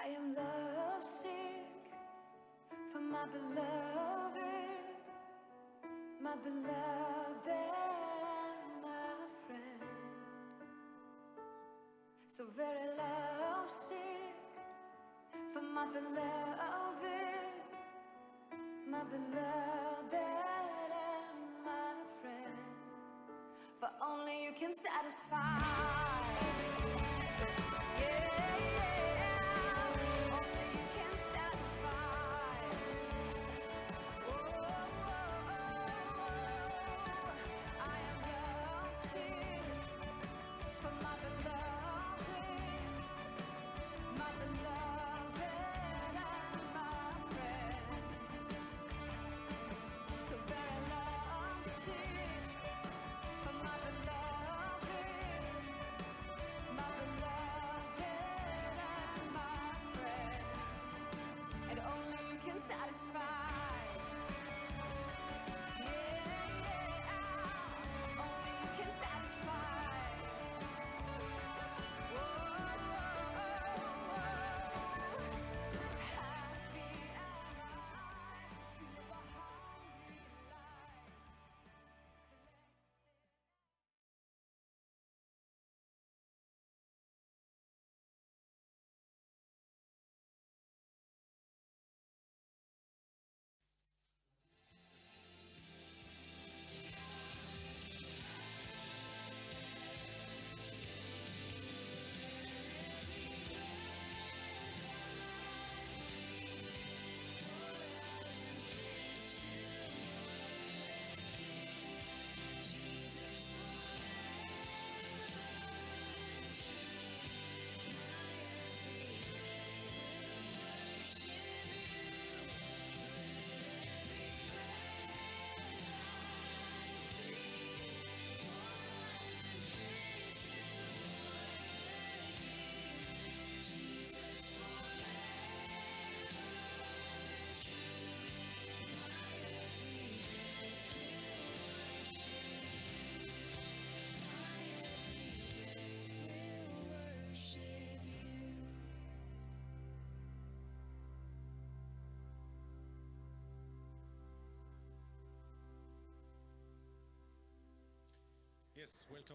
I am lovesick for my beloved and my friend. So very lovesick for my beloved and my friend. For only you can satisfy.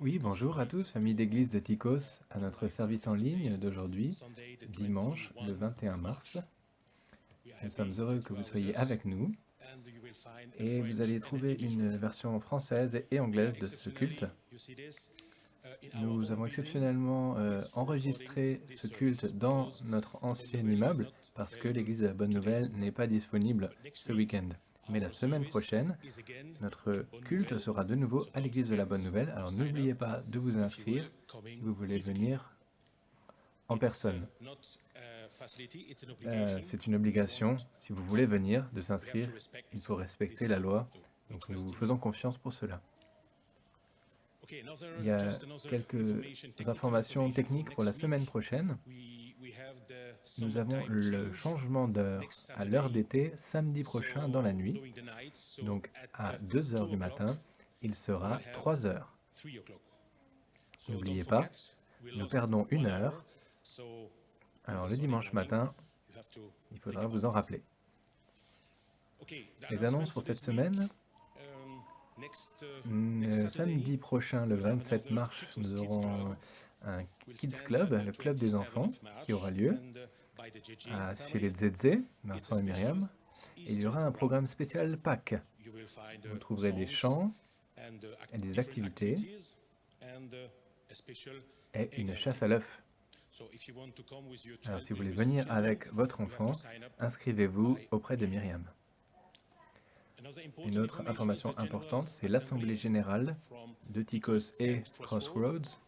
Oui, bonjour à tous, famille d'église de Tychos, à notre service en ligne d'aujourd'hui, dimanche le 21 mars. Nous sommes heureux que vous soyez avec nous et vous allez trouver une version française et anglaise de ce culte. Nous avons exceptionnellement enregistré ce culte dans notre ancien immeuble parce que l'église de la Bonne Nouvelle n'est pas disponible ce week-end. Mais la semaine prochaine, notre culte sera de nouveau à l'église de la Bonne Nouvelle. Alors n'oubliez pas de vous inscrire si vous voulez venir en personne. C'est une obligation, si vous voulez venir, de s'inscrire. Il faut respecter la loi. Donc nous vous faisons confiance pour cela. Il y a quelques informations techniques pour la semaine prochaine. Nous avons le changement d'heure à l'heure d'été samedi prochain dans la nuit. Donc à 2 heures du matin, il sera 3 heures. N'oubliez pas, nous perdons 1 heure. Alors le dimanche matin, il faudra vous en rappeler. Les annonces pour cette semaine. Samedi prochain, le 27 mars, nous aurons un Kids Club, le club des enfants, qui aura lieu chez les Zedze, Vincent et Myriam. Et il y aura un programme spécial Pâques. Vous trouverez des chants et des activités et une chasse à l'œuf. Alors si vous voulez venir avec votre enfant, inscrivez-vous auprès de Myriam. Une autre information importante, c'est l'Assemblée Générale de Tychos et Crossroads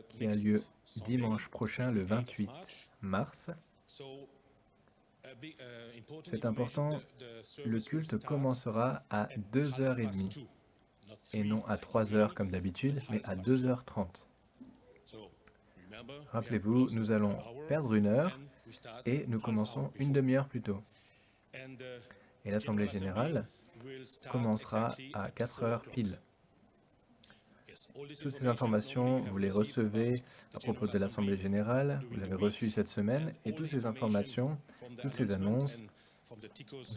qui a lieu dimanche prochain, le 28 mars. C'est important, le culte commencera à 2h30 et non à 3h comme d'habitude, mais à 2h30. Rappelez-vous, nous allons perdre 1 heure et nous commençons une demi-heure plus tôt. Et l'Assemblée Générale commencera à 4 heures pile. Toutes ces informations, vous les recevez à propos de l'Assemblée générale, vous l'avez reçu cette semaine, et toutes ces informations, toutes ces annonces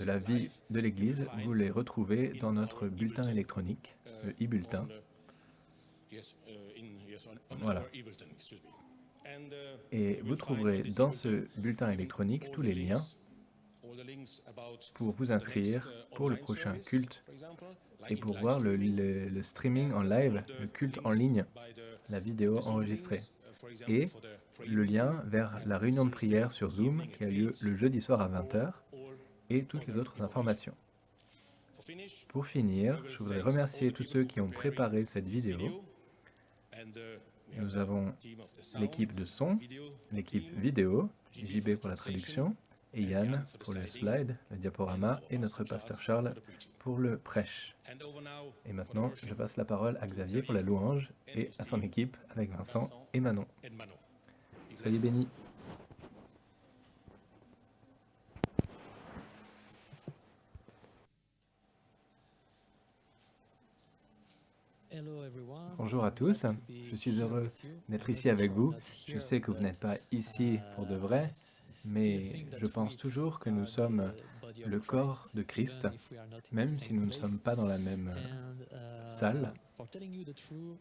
de la vie de l'Église, vous les retrouvez dans notre bulletin électronique, le e-bulletin. Voilà. Et vous trouverez dans ce bulletin électronique tous les liens pour vous inscrire pour le prochain culte et pour voir le streaming en live, le culte en ligne, la vidéo enregistrée. Et le lien vers la réunion de prière sur Zoom qui a lieu le jeudi soir à 20h et toutes les autres informations. Pour finir, je voudrais remercier tous ceux qui ont préparé cette vidéo. Nous avons l'équipe de son, l'équipe vidéo, JB pour la traduction, et Yann pour le slide, le diaporama, et notre pasteur Charles pour le prêche. Et maintenant, je passe la parole à Xavier pour la louange et à son équipe avec Vincent et Manon. Soyez bénis. Bonjour à tous, je suis heureux d'être ici avec vous. Je sais que vous n'êtes pas ici pour de vrai, mais je pense toujours que nous sommes le corps de Christ, même si nous ne sommes pas dans la même salle.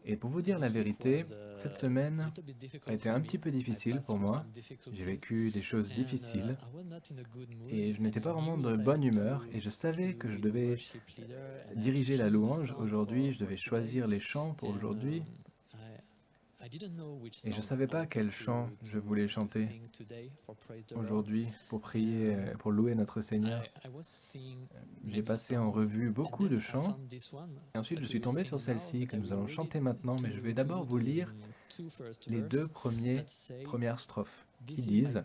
Et pour vous dire la vérité, cette semaine a été un petit peu difficile pour moi. J'ai vécu des choses difficiles et je n'étais pas vraiment de bonne humeur et je savais que je devais diriger la louange aujourd'hui, je devais choisir les chants pour aujourd'hui. Et je ne savais pas quel chant je voulais chanter aujourd'hui pour prier, pour louer notre Seigneur. J'ai passé en revue beaucoup de chants et ensuite je suis tombé sur celle-ci que nous allons chanter maintenant, mais je vais d'abord vous lire les deux premières strophes qui disent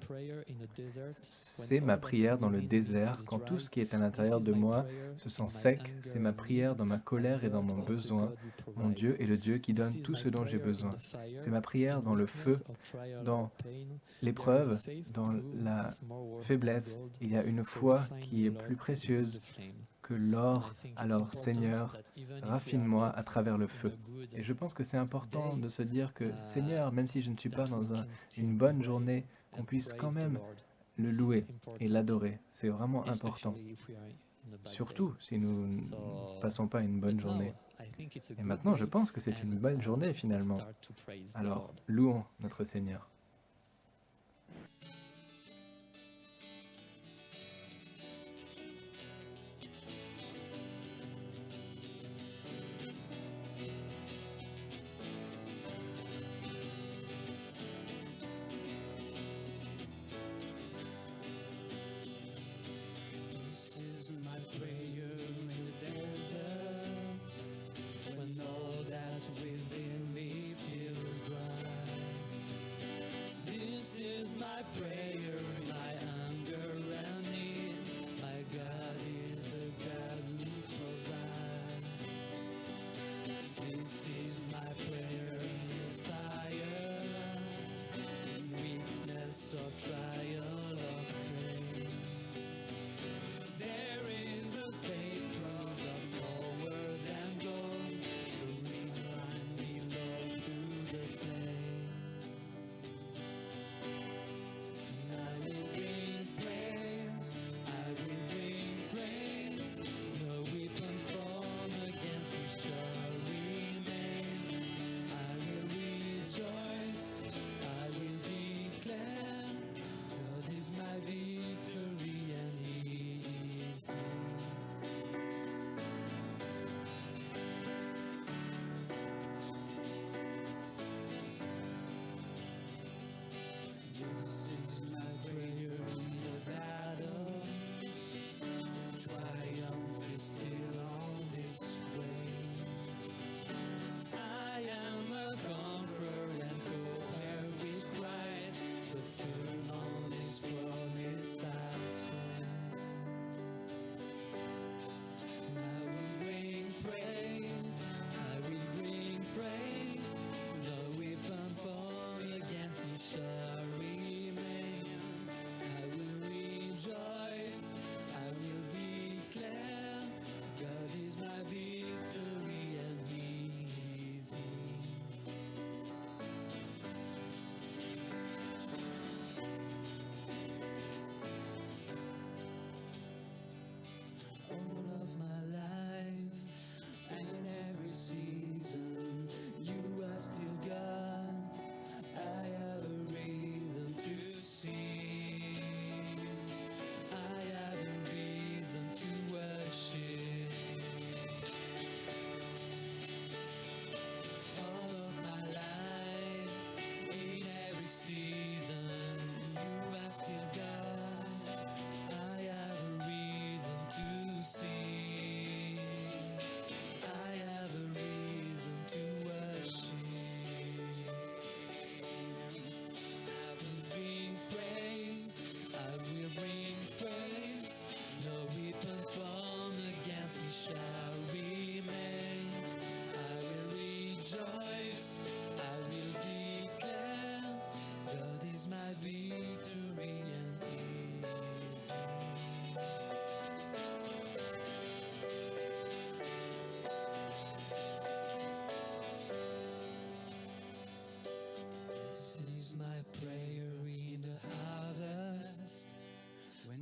« C'est ma prière dans le désert, quand tout ce qui est à l'intérieur de moi se sent sec, c'est ma prière dans ma colère et dans mon besoin. Mon Dieu est le Dieu qui donne tout ce dont j'ai besoin. C'est ma prière dans le feu, dans l'épreuve, dans la faiblesse. Il y a une foi qui est plus précieuse que l'or. Alors Seigneur, raffine-moi à travers le feu. » Et je pense que c'est important de se dire que Seigneur, même si je ne suis pas dans une bonne journée, qu'on puisse quand même le louer et l'adorer. C'est vraiment important. Surtout si nous ne passons pas une bonne journée. Et maintenant, je pense que c'est une bonne journée finalement. Alors, louons notre Seigneur.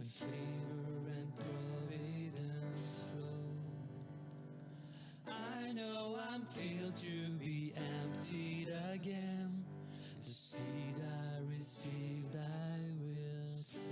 favor and providence flow. I know I'm filled to be emptied again. The seed I received I will sow.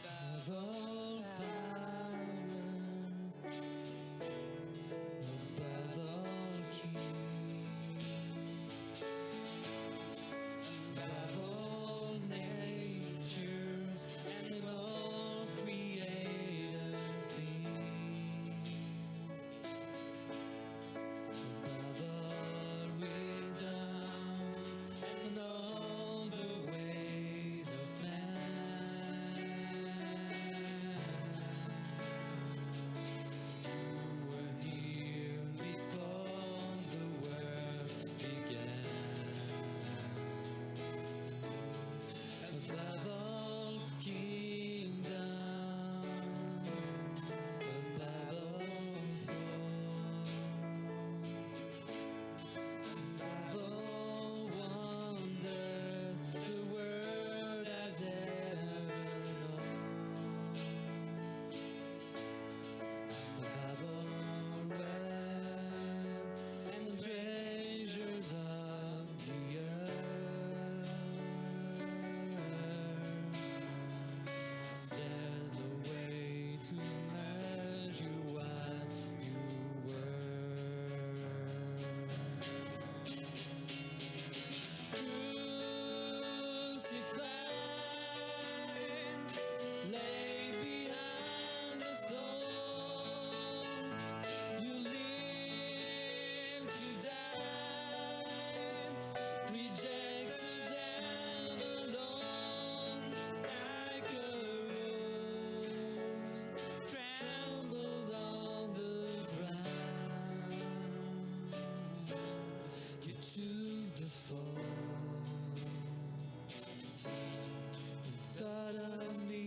Above all power, above all king, above all nature and all created things, above all wisdom and all the ways of man. We're here before the world began. Above all kingdom, above all throne, above all wonders the world has ever known. Above all wealth and treasures of the earth, there's no way to measure what you were. Crucified, laid behind the stone, you live to die, rejected and alone, like a rose, trembled on the ground. You took the fall, thought of me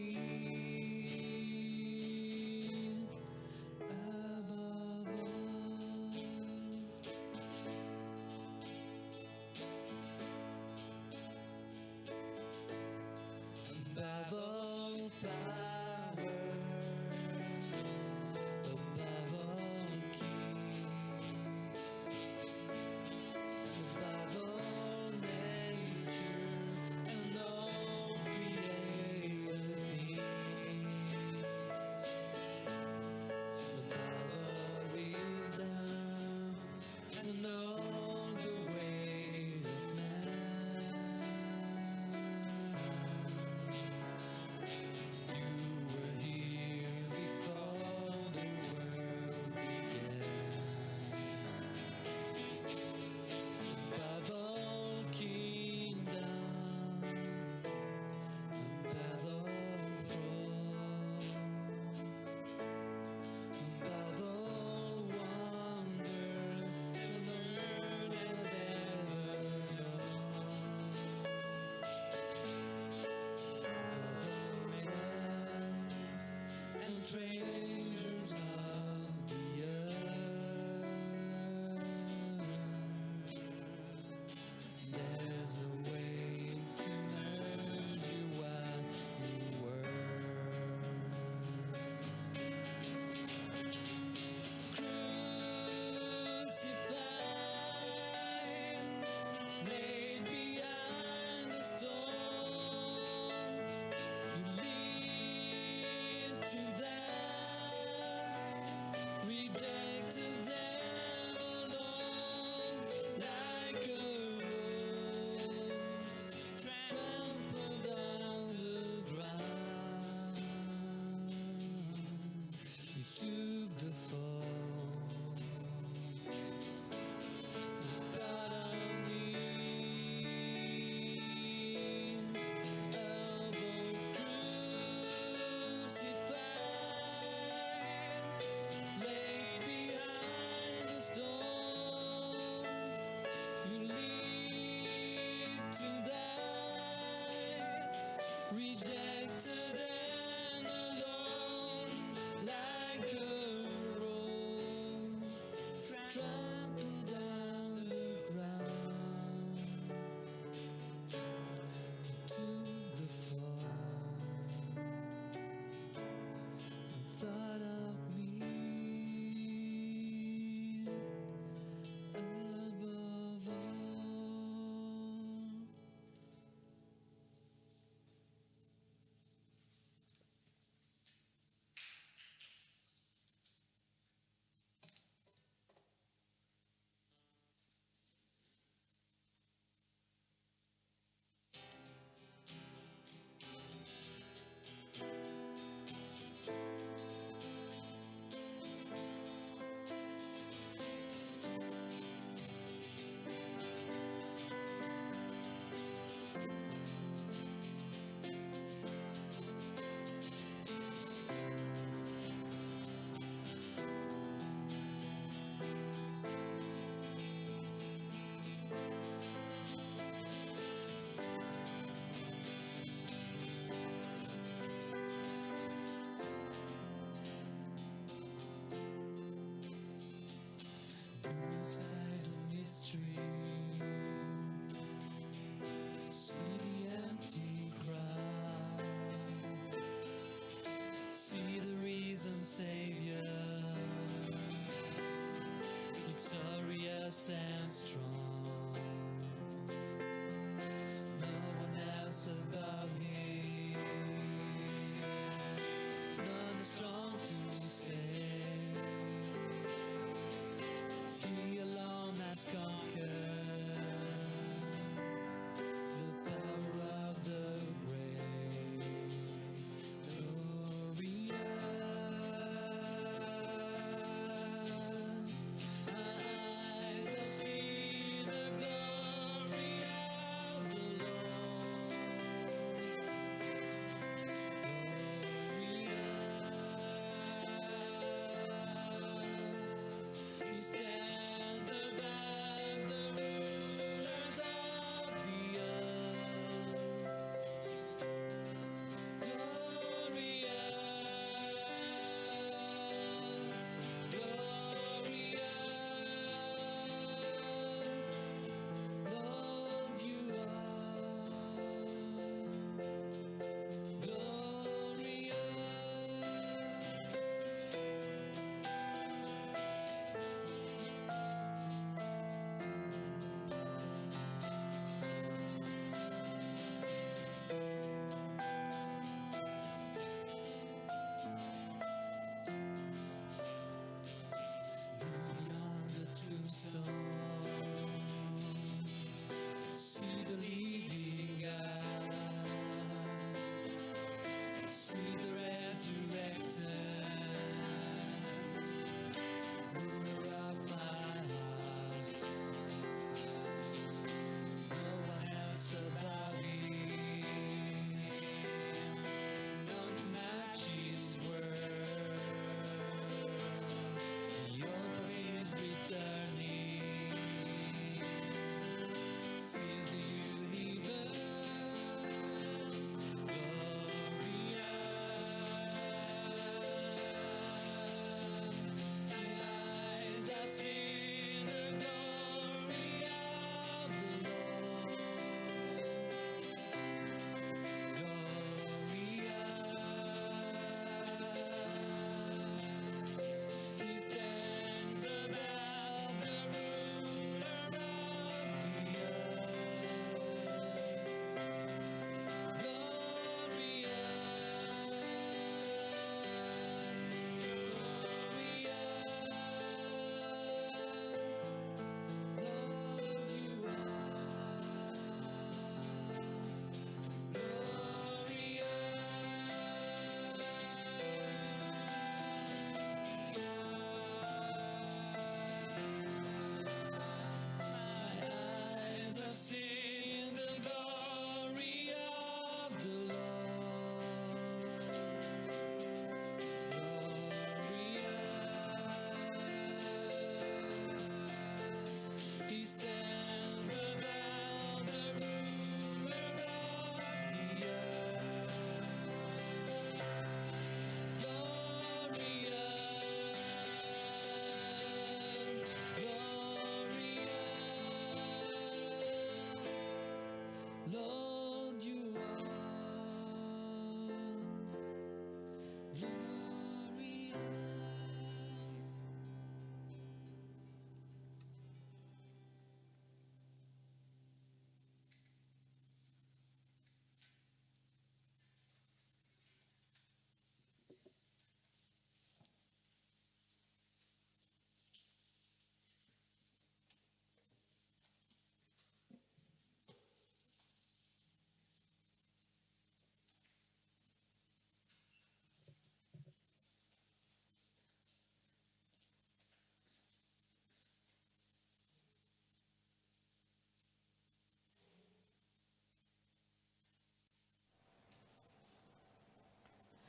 above all. Above all power, above all king, above all nature and all created things, above all wisdom and all the ways of man. You were here before the world began. Above all kingdom, above all throne, above all wonder the world has ever known. Above all and treasures of the earth, there's no way to measure what you were. Crucified, laid behind the stone, you live to die, rejected and alone. to die, rejected and alone, like a rose trampled down the ground to the fall. Thought of me above all. Title mystery. See the empty crowd. See the risen Savior, victorious and strong. No one else above him, none strong to save. He alone has conquered the power of the grave. Glorious, eyes have seen the glory of the Lord.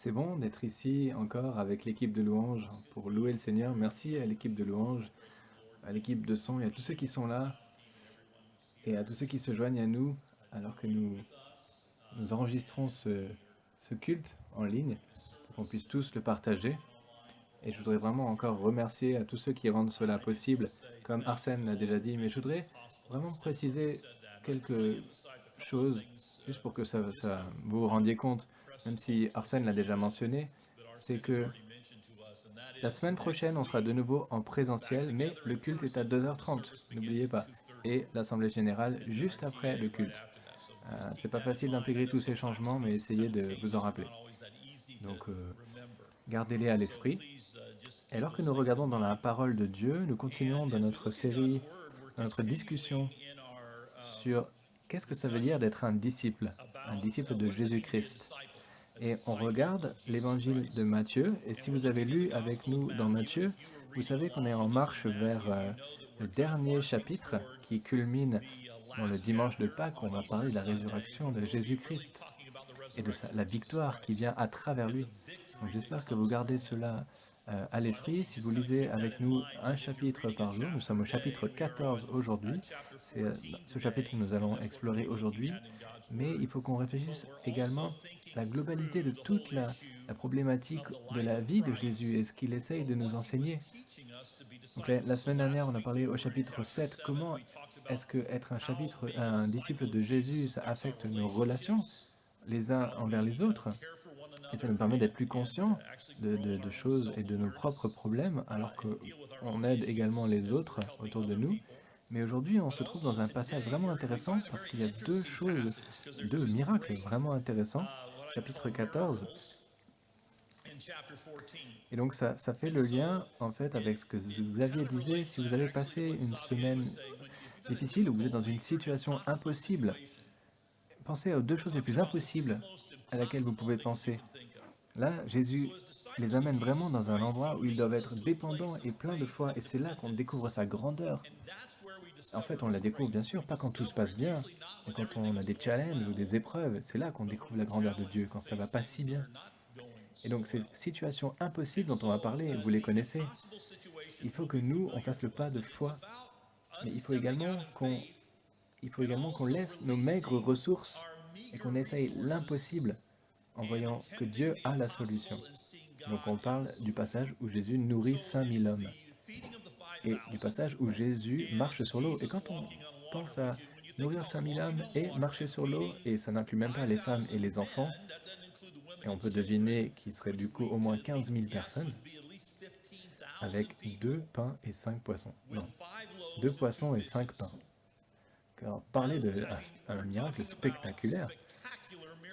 C'est bon d'être ici encore avec l'équipe de louange pour louer le Seigneur. Merci à l'équipe de louange, à l'équipe de son et à tous ceux qui sont là et à tous ceux qui se joignent à nous alors que nous enregistrons ce culte en ligne pour qu'on puisse tous le partager. Et je voudrais vraiment encore remercier à tous ceux qui rendent cela possible, comme Arsène l'a déjà dit, mais je voudrais vraiment préciser quelques choses, juste pour que vous vous rendiez compte, même si Arsène l'a déjà mentionné, c'est que la semaine prochaine, on sera de nouveau en présentiel, mais le culte est à 2h30, n'oubliez pas, et l'Assemblée Générale juste après le culte. C'est pas facile d'intégrer tous ces changements, mais essayez de vous en rappeler. Donc, gardez-les à l'esprit. Et alors que nous regardons dans la parole de Dieu, nous continuons dans notre série, dans notre discussion sur qu'est-ce que ça veut dire d'être un disciple de Jésus-Christ. Et on regarde l'évangile de Matthieu, et si vous avez lu avec nous dans Matthieu, vous savez qu'on est en marche vers le dernier chapitre qui culmine dans le dimanche de Pâques, où on va parler de la résurrection de Jésus-Christ et de la victoire qui vient à travers lui. Donc j'espère que vous gardez cela à l'esprit. Si vous lisez avec nous un chapitre par jour, nous sommes au chapitre 14 aujourd'hui. C'est ce chapitre que nous allons explorer aujourd'hui. Mais il faut qu'on réfléchisse également à la globalité de toute la problématique de la vie de Jésus et ce qu'il essaye de nous enseigner. Donc, la semaine dernière, on a parlé au chapitre 7, comment est-ce que être un disciple de Jésus, ça affecte nos relations les uns envers les autres. Et ça nous permet d'être plus conscients de choses et de nos propres problèmes, alors qu'on aide également les autres autour de nous. Mais aujourd'hui, on se trouve dans un passage vraiment intéressant parce qu'il y a deux miracles vraiment intéressants. Chapitre 14. Et donc ça fait le lien en fait avec ce que Xavier disait. Si vous avez passé une semaine difficile ou vous êtes dans une situation impossible, pensez aux deux choses les plus impossibles à laquelle vous pouvez penser. Là, Jésus les amène vraiment dans un endroit où ils doivent être dépendants et pleins de foi. Et c'est là qu'on découvre sa grandeur. En fait, on la découvre bien sûr, pas quand tout se passe bien, mais quand on a des challenges ou des épreuves. C'est là qu'on découvre la grandeur de Dieu, quand ça va pas si bien. Et donc ces situations impossibles dont on va parler, vous les connaissez. Il faut que nous, on fasse le pas de foi. Mais il faut également qu'on laisse nos maigres ressources et qu'on essaye l'impossible en voyant que Dieu a la solution. Donc on parle du passage où Jésus nourrit 5000 hommes et du passage où Jésus marche sur l'eau. Et quand on pense à nourrir 5000 hommes et marcher sur l'eau, et ça n'inclut même pas les femmes et les enfants, et on peut deviner qu'il serait du coup au moins 15 000 personnes, avec 2 pains et 5 poissons. Non, 2 poissons et 5 pains. Alors, parler d'un miracle spectaculaire.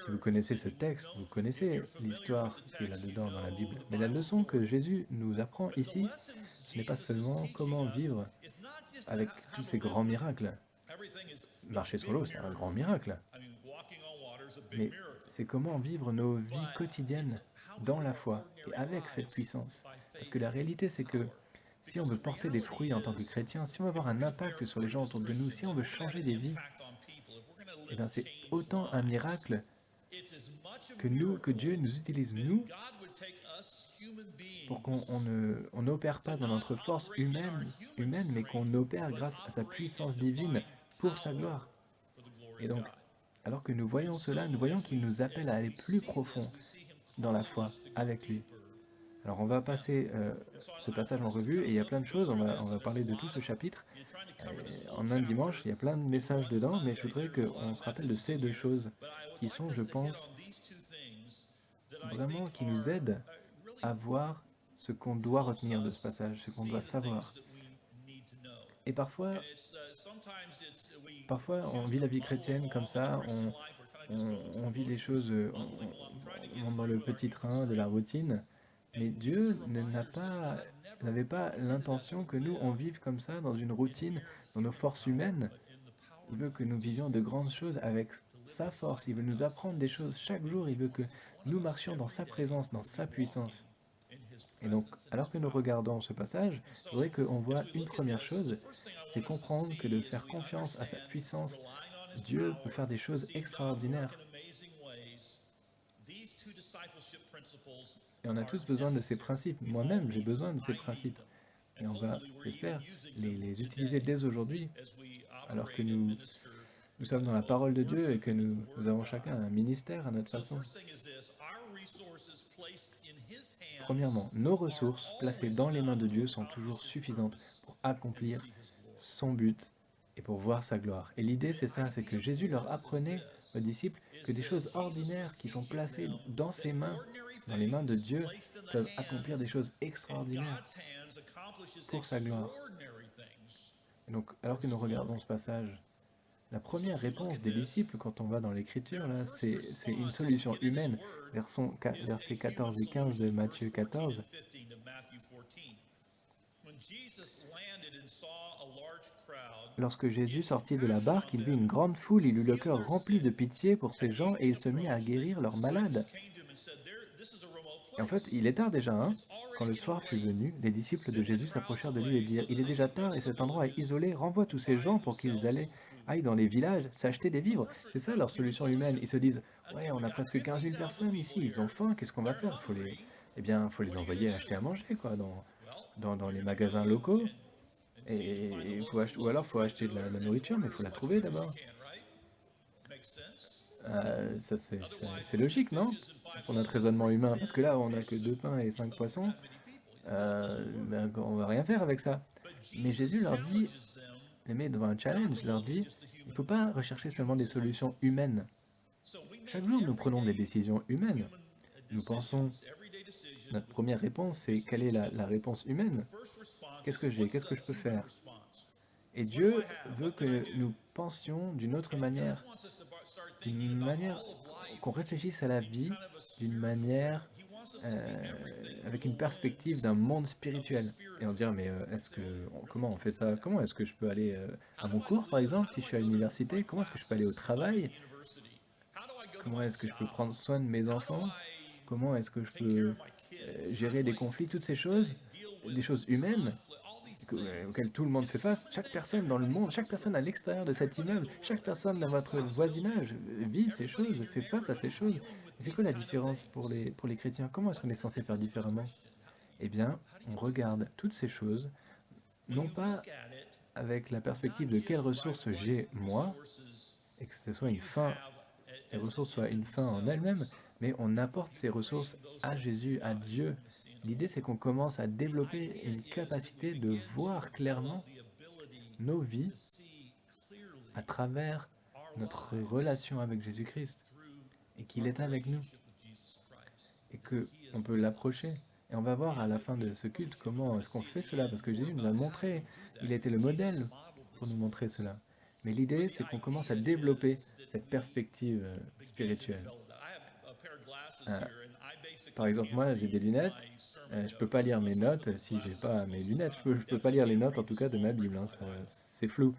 Si vous connaissez ce texte, vous connaissez l'histoire qui est là-dedans dans la Bible. Mais la leçon que Jésus nous apprend ici, ce n'est pas seulement comment vivre avec tous ces grands miracles. Marcher sur l'eau, c'est un grand miracle. Mais c'est comment vivre nos vies quotidiennes dans la foi et avec cette puissance. Parce que la réalité, c'est que si on veut porter des fruits en tant que chrétien, si on veut avoir un impact sur les gens autour de nous, si on veut changer des vies, eh bien c'est autant un miracle que Dieu nous utilise, nous, pour qu'on n'opère pas dans notre force humaine mais qu'on opère grâce à sa puissance divine pour sa gloire. Et donc, alors que nous voyons cela, nous voyons qu'il nous appelle à aller plus profond dans la foi avec lui. Alors on va passer ce passage en revue et il y a plein de choses, on va parler de tout ce chapitre. En un dimanche, il y a plein de messages dedans, mais je voudrais qu'on se rappelle de ces deux choses qui sont, je pense, vraiment qui nous aident à voir ce qu'on doit retenir de ce passage, ce qu'on doit savoir. Et parfois, on vit la vie chrétienne comme ça, on vit les choses on dans le petit train de la routine, mais Dieu n'avait pas l'intention que nous, on vive comme ça, dans une routine, dans nos forces humaines. Il veut que nous vivions de grandes choses avec sa force, il veut nous apprendre des choses chaque jour, il veut que nous marchions dans sa présence, dans sa puissance. Et donc, alors que nous regardons ce passage, je voudrais qu'on voit une première chose, c'est comprendre que de faire confiance à sa puissance, Dieu peut faire des choses extraordinaires. Et on a tous besoin de ces principes. Moi-même, j'ai besoin de ces principes. Et on va, j'espère, les utiliser dès aujourd'hui, alors que nous sommes dans la parole de Dieu et que nous avons chacun un ministère à notre façon. Premièrement, nos ressources placées dans les mains de Dieu sont toujours suffisantes pour accomplir son but et pour voir sa gloire. Et l'idée, c'est ça, c'est que Jésus leur apprenait aux disciples que des choses ordinaires qui sont placées dans ses mains, dans les mains de Dieu, peuvent accomplir des choses extraordinaires pour sa gloire. Et donc, alors que nous regardons ce passage, la première réponse des disciples quand on va dans l'Écriture, là, c'est une solution humaine. Versets 14 et 15 de Matthieu 14. Lorsque Jésus sortit de la barque, il vit une grande foule, il eut le cœur rempli de pitié pour ces gens et il se mit à guérir leurs malades. Et en fait, il est tard déjà, hein? Quand le soir fut venu, les disciples de Jésus s'approchèrent de lui et dirent « Il est déjà tard et cet endroit est isolé, renvoie tous ces gens pour qu'ils aillent dans les villages s'acheter des vivres. » C'est ça leur solution humaine. Ils se disent « Ouais, on a presque 15 000 personnes ici, ils ont faim, qu'est-ce qu'on va faire? Faut les envoyer acheter à manger, quoi, dans les magasins locaux. Ou alors il faut acheter de la nourriture, mais il faut la trouver d'abord. » Ça c'est logique, non? Pour notre raisonnement humain, parce que là on n'a que 2 pains et 5 poissons, on va rien faire avec ça. Mais Jésus leur dit, les met devant un challenge, il leur dit, il ne faut pas rechercher seulement des solutions humaines. Chaque jour nous prenons des décisions humaines. Nous pensons, notre première réponse c'est quelle est la réponse humaine? Qu'est-ce que j'ai? Qu'est-ce que je peux faire? Et Dieu veut que nous pensions d'une autre manière qu'on réfléchisse à la vie d'une manière avec une perspective d'un monde spirituel. Et on dirait, mais comment on fait ça? Comment est-ce que je peux aller à mon cours, par exemple, si je suis à l'université? Comment est-ce que je peux aller au travail? Comment est-ce que je peux prendre soin de mes enfants? Comment est-ce que je peux gérer des conflits? Toutes ces choses, des choses humaines, auxquelles tout le monde fait face, chaque personne dans le monde, chaque personne à l'extérieur de cet immeuble, chaque personne dans votre voisinage vit ces choses, fait face à ces choses. C'est quoi la différence pour les chrétiens? Comment est-ce qu'on est censé faire différemment? Eh bien, on regarde toutes ces choses, non pas avec la perspective de quelles ressources j'ai moi, et que ce soit les ressources soient une fin en elles-mêmes, mais on apporte ces ressources à Jésus, à Dieu. L'idée, c'est qu'on commence à développer une capacité de voir clairement nos vies à travers notre relation avec Jésus-Christ, et qu'il est avec nous, et qu'on peut l'approcher. Et on va voir à la fin de ce culte comment est-ce qu'on fait cela, parce que Jésus nous a montré, il était le modèle pour nous montrer cela. Mais l'idée, c'est qu'on commence à développer cette perspective spirituelle. Par exemple, moi, j'ai des lunettes, je peux pas lire mes notes si j'ai pas mes lunettes. Je peux pas lire les notes, en tout cas, de ma Bible, hein, c'est flou.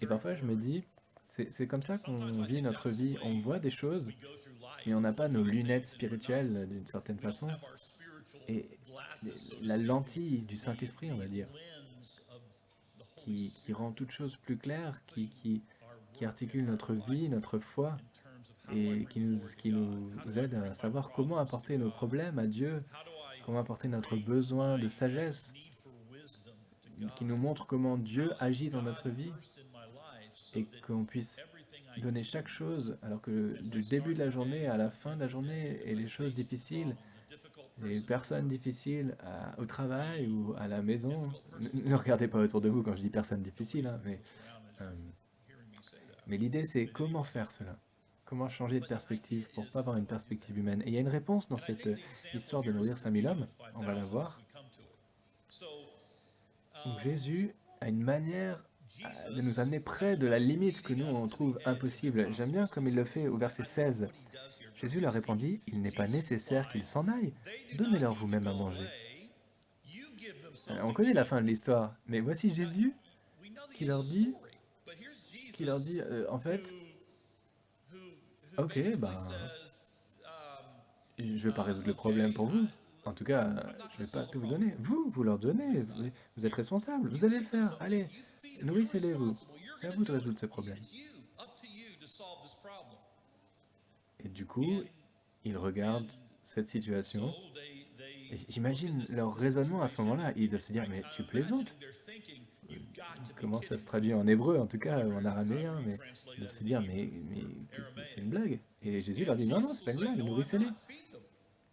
Et parfois, je me dis, c'est comme ça qu'on vit notre vie. On voit des choses, mais on n'a pas nos lunettes spirituelles d'une certaine façon. Et la lentille du Saint-Esprit, on va dire, qui rend toute chose plus claire, qui articule notre vie, notre foi, et qui nous aide à savoir comment apporter nos problèmes à Dieu, comment apporter notre besoin de sagesse, qui nous montre comment Dieu agit dans notre vie, et qu'on puisse donner chaque chose, alors que du début de la journée à la fin de la journée, et les choses difficiles, les personnes difficiles au travail ou à la maison, ne regardez pas autour de vous quand je dis personnes difficiles, hein, mais l'idée c'est comment faire cela. Comment changer de perspective pour ne pas avoir une perspective humaine? Et il y a une réponse dans cette histoire de nourrir 5000 hommes, on va la voir. Donc Jésus a une manière de nous amener près de la limite que nous on trouve impossible. J'aime bien comme il le fait au verset 16. Jésus leur répondit, « Il n'est pas nécessaire qu'ils s'en aillent, donnez-leur vous-même à manger. » On connaît la fin de l'histoire, mais voici Jésus qui leur dit, en fait, ok, je ne vais pas résoudre le problème pour vous. En tout cas, je ne vais pas tout vous donner. Vous leur donnez, vous êtes responsable, vous allez le faire. Allez, nourrissez-les vous. C'est à vous de résoudre ce problème. Et du coup, il regarde cette situation. Et j'imagine leur raisonnement à ce moment-là. Ils doivent se dire, mais tu plaisantes? Comment ça se traduit en hébreu, en tout cas, ou en araméen, mais ils doivent se dire, mais c'est une blague. Et Jésus leur dit, non, non, c'est pas une blague, nourrissez-les.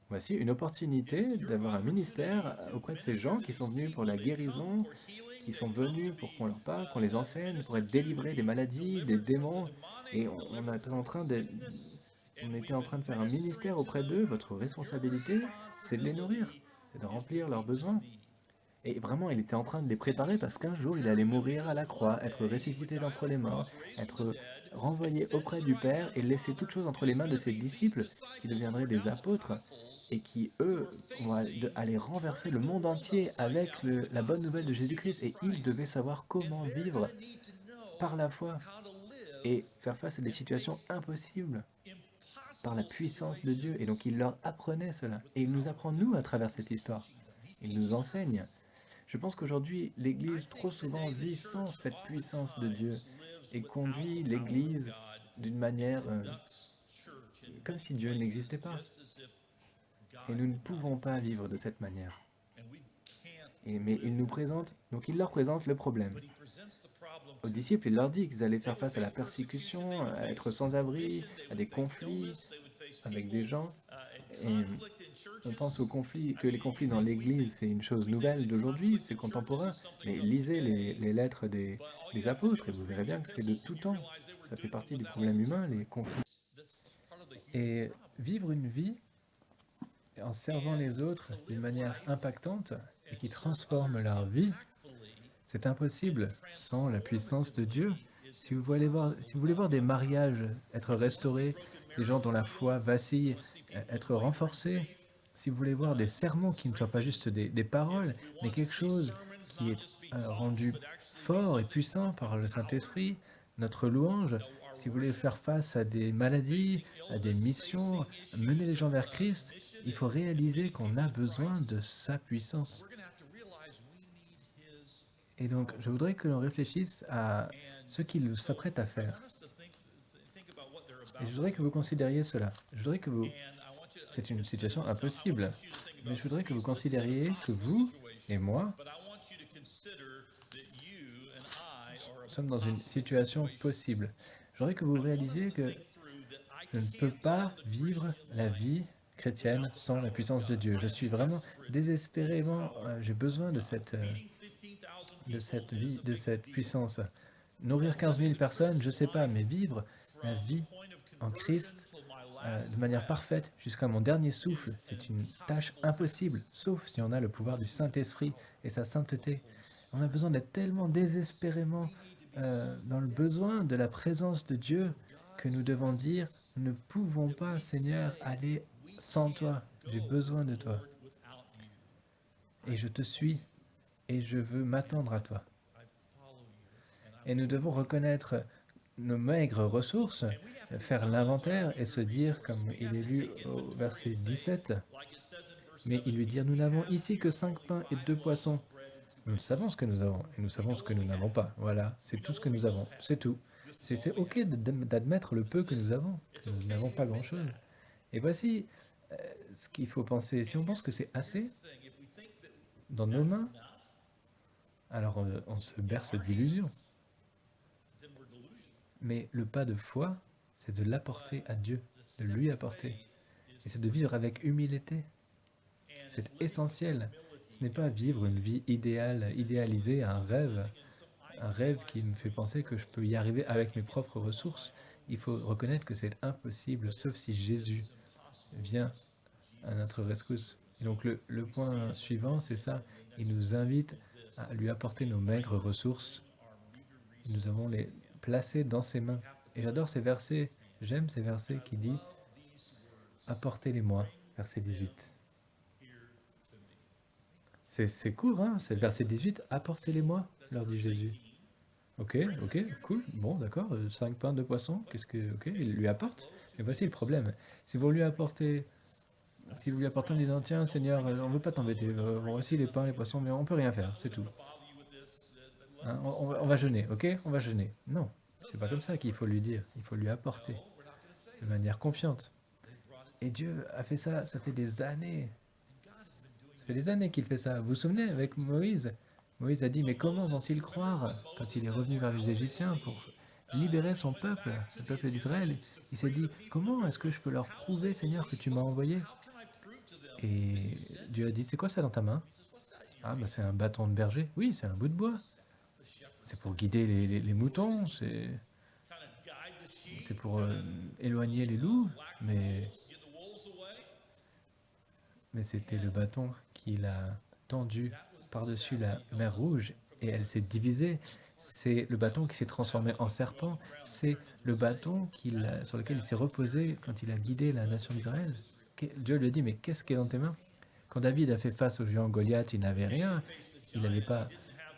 Voici une opportunité d'avoir un ministère auprès de ces gens qui sont venus pour la guérison, qui sont venus pour qu'on leur parle, qu'on les enseigne, pour être délivrés des maladies, des démons. Et on était en train de faire un ministère auprès d'eux. Votre responsabilité, c'est de les nourrir, c'est de remplir leurs besoins. Et vraiment, il était en train de les préparer parce qu'un jour, il allait mourir à la croix, être ressuscité d'entre les morts, être renvoyé auprès du Père et laisser toute chose entre les mains de ses disciples qui deviendraient des apôtres et qui, eux, allaient renverser le monde entier avec la bonne nouvelle de Jésus-Christ. Et ils devaient savoir comment vivre par la foi et faire face à des situations impossibles par la puissance de Dieu. Et donc, il leur apprenait cela. Et il nous apprend, nous, à travers cette histoire. Il nous enseigne. Je pense qu'aujourd'hui, l'Église trop souvent vit sans cette puissance de Dieu et conduit l'Église d'une manière comme si Dieu n'existait pas. Et nous ne pouvons pas vivre de cette manière. Mais donc il leur présente le problème. Aux disciples, il leur dit qu'ils allaient faire face à la persécution, à être sans abri, à des conflits avec des gens. Et on pense que les conflits dans l'Église, c'est une chose nouvelle d'aujourd'hui, c'est contemporain. Mais lisez les lettres des apôtres et vous verrez bien que c'est de tout temps. Ça fait partie du problème humain, les conflits. Et vivre une vie en servant les autres d'une manière impactante et qui transforme leur vie, c'est impossible sans la puissance de Dieu. Si vous voulez voir des mariages être restaurés, des gens dont la foi vacille être renforcés, si vous voulez voir des sermons qui ne soient pas juste des paroles, mais quelque chose qui est rendu fort et puissant par le Saint-Esprit, notre louange, si vous voulez faire face à des maladies, à des missions, mener les gens vers Christ, il faut réaliser qu'on a besoin de sa puissance. Et donc, je voudrais que l'on réfléchisse à ce qu'il s'apprête à faire. Et je voudrais que vous considériez cela. C'est une situation impossible, mais je voudrais que vous considériez que vous et moi sommes dans une situation possible. Je voudrais que vous réalisiez que je ne peux pas vivre la vie chrétienne sans la puissance de Dieu. Je suis vraiment désespérément, j'ai besoin de cette vie, de cette puissance. Nourrir 15 000 personnes, je ne sais pas, mais vivre la vie en Christ de manière parfaite jusqu'à mon dernier souffle, c'est une tâche impossible, sauf si on a le pouvoir du Saint-Esprit et sa sainteté. On a besoin d'être tellement désespérément dans le besoin de la présence de Dieu que nous devons dire, nous ne pouvons pas, Seigneur, aller sans toi. J'ai besoin de toi. Et je te suis et je veux m'attendre à toi. Et nous devons reconnaître nos maigres ressources, faire l'inventaire et se dire, comme il est lu au verset 17, mais il lui dit, nous n'avons ici que 5 pains et 2 poissons. Nous savons ce que nous avons et nous savons ce que nous n'avons pas. Voilà, c'est tout ce que nous avons, c'est tout. C'est ok d'admettre le peu que nous avons, que nous n'avons pas grand-chose. Et voici ce qu'il faut penser. Si on pense que c'est assez dans nos mains, alors on se berce d'illusions. Mais le pas de foi, c'est de l'apporter à Dieu, de lui apporter. Et c'est de vivre avec humilité. C'est essentiel. Ce n'est pas vivre une vie idéale, idéalisée, un rêve qui me fait penser que je peux y arriver avec mes propres ressources. Il faut reconnaître que c'est impossible, sauf si Jésus vient à notre rescousse. Et donc le point suivant, c'est ça. Il nous invite à lui apporter nos maigres ressources. Nous avons les placer dans ses mains. Et j'adore ces versets, j'aime ces versets qui disent « Apportez-les-moi », verset 18. C'est court, hein, c'est le verset 18, « Apportez-les-moi », leur dit Jésus. Ok, cool, bon, d'accord, 5 pains, 2 poissons, ok, il lui apporte. Mais voici le problème, si vous lui apportez en disant « Tiens, Seigneur, on ne veut pas t'embêter, voici les pains, les poissons, mais on ne peut rien faire, c'est tout. » Hein, on va jeûner, ok? On va jeûner. Non, c'est pas comme ça qu'il faut lui dire. Il faut lui apporter de manière confiante. Et Dieu a fait ça, ça fait des années. Ça fait des années qu'il fait ça. Vous vous souvenez avec Moïse? Moïse a dit, mais comment vont-ils croire quand il est revenu vers les Égyptiens pour libérer son peuple, le peuple d'Israël? Il s'est dit, comment est-ce que je peux leur prouver, Seigneur, que tu m'as envoyé? Et Dieu a dit, c'est quoi ça dans ta main? Ah, bah c'est un bâton de berger. Oui, c'est un bout de bois. C'est pour guider les moutons, c'est pour éloigner les loups, mais c'était le bâton qu'il a tendu par-dessus la mer Rouge et elle s'est divisée. C'est le bâton qui s'est transformé en serpent. C'est le bâton sur lequel il s'est reposé quand il a guidé la nation d'Israël. Dieu lui a dit, mais qu'est-ce qui est dans tes mains? Quand David a fait face au géant Goliath, il n'avait rien. Il n'avait pas.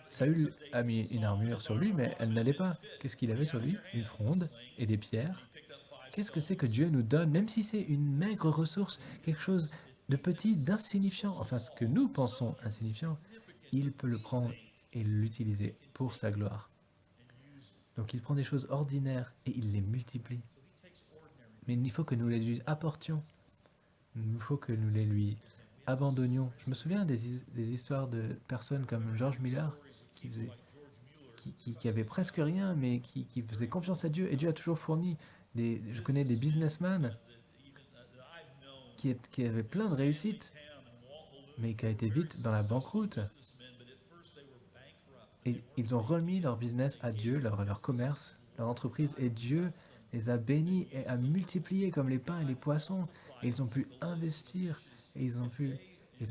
Saül a mis une armure sur lui, mais elle n'allait pas. Qu'est-ce qu'il avait sur lui? Une fronde et des pierres. Qu'est-ce que c'est que Dieu nous donne, même si c'est une maigre ressource, quelque chose de petit, d'insignifiant, enfin ce que nous pensons insignifiant, il peut le prendre et l'utiliser pour sa gloire. Donc il prend des choses ordinaires et il les multiplie. Mais il faut que nous les lui apportions. Il faut que nous les lui abandonnions. Je me souviens des histoires de personnes comme George Miller qui avaient presque rien, mais qui faisaient confiance à Dieu. Et Dieu a toujours fourni. Je connais des businessmen qui avaient plein de réussites, mais qui a été vite dans la banqueroute. Et ils ont remis leur business à Dieu, leur commerce, leur entreprise, et Dieu les a bénis et a multiplié comme les pains et les poissons. Et ils ont pu investir, et ils ont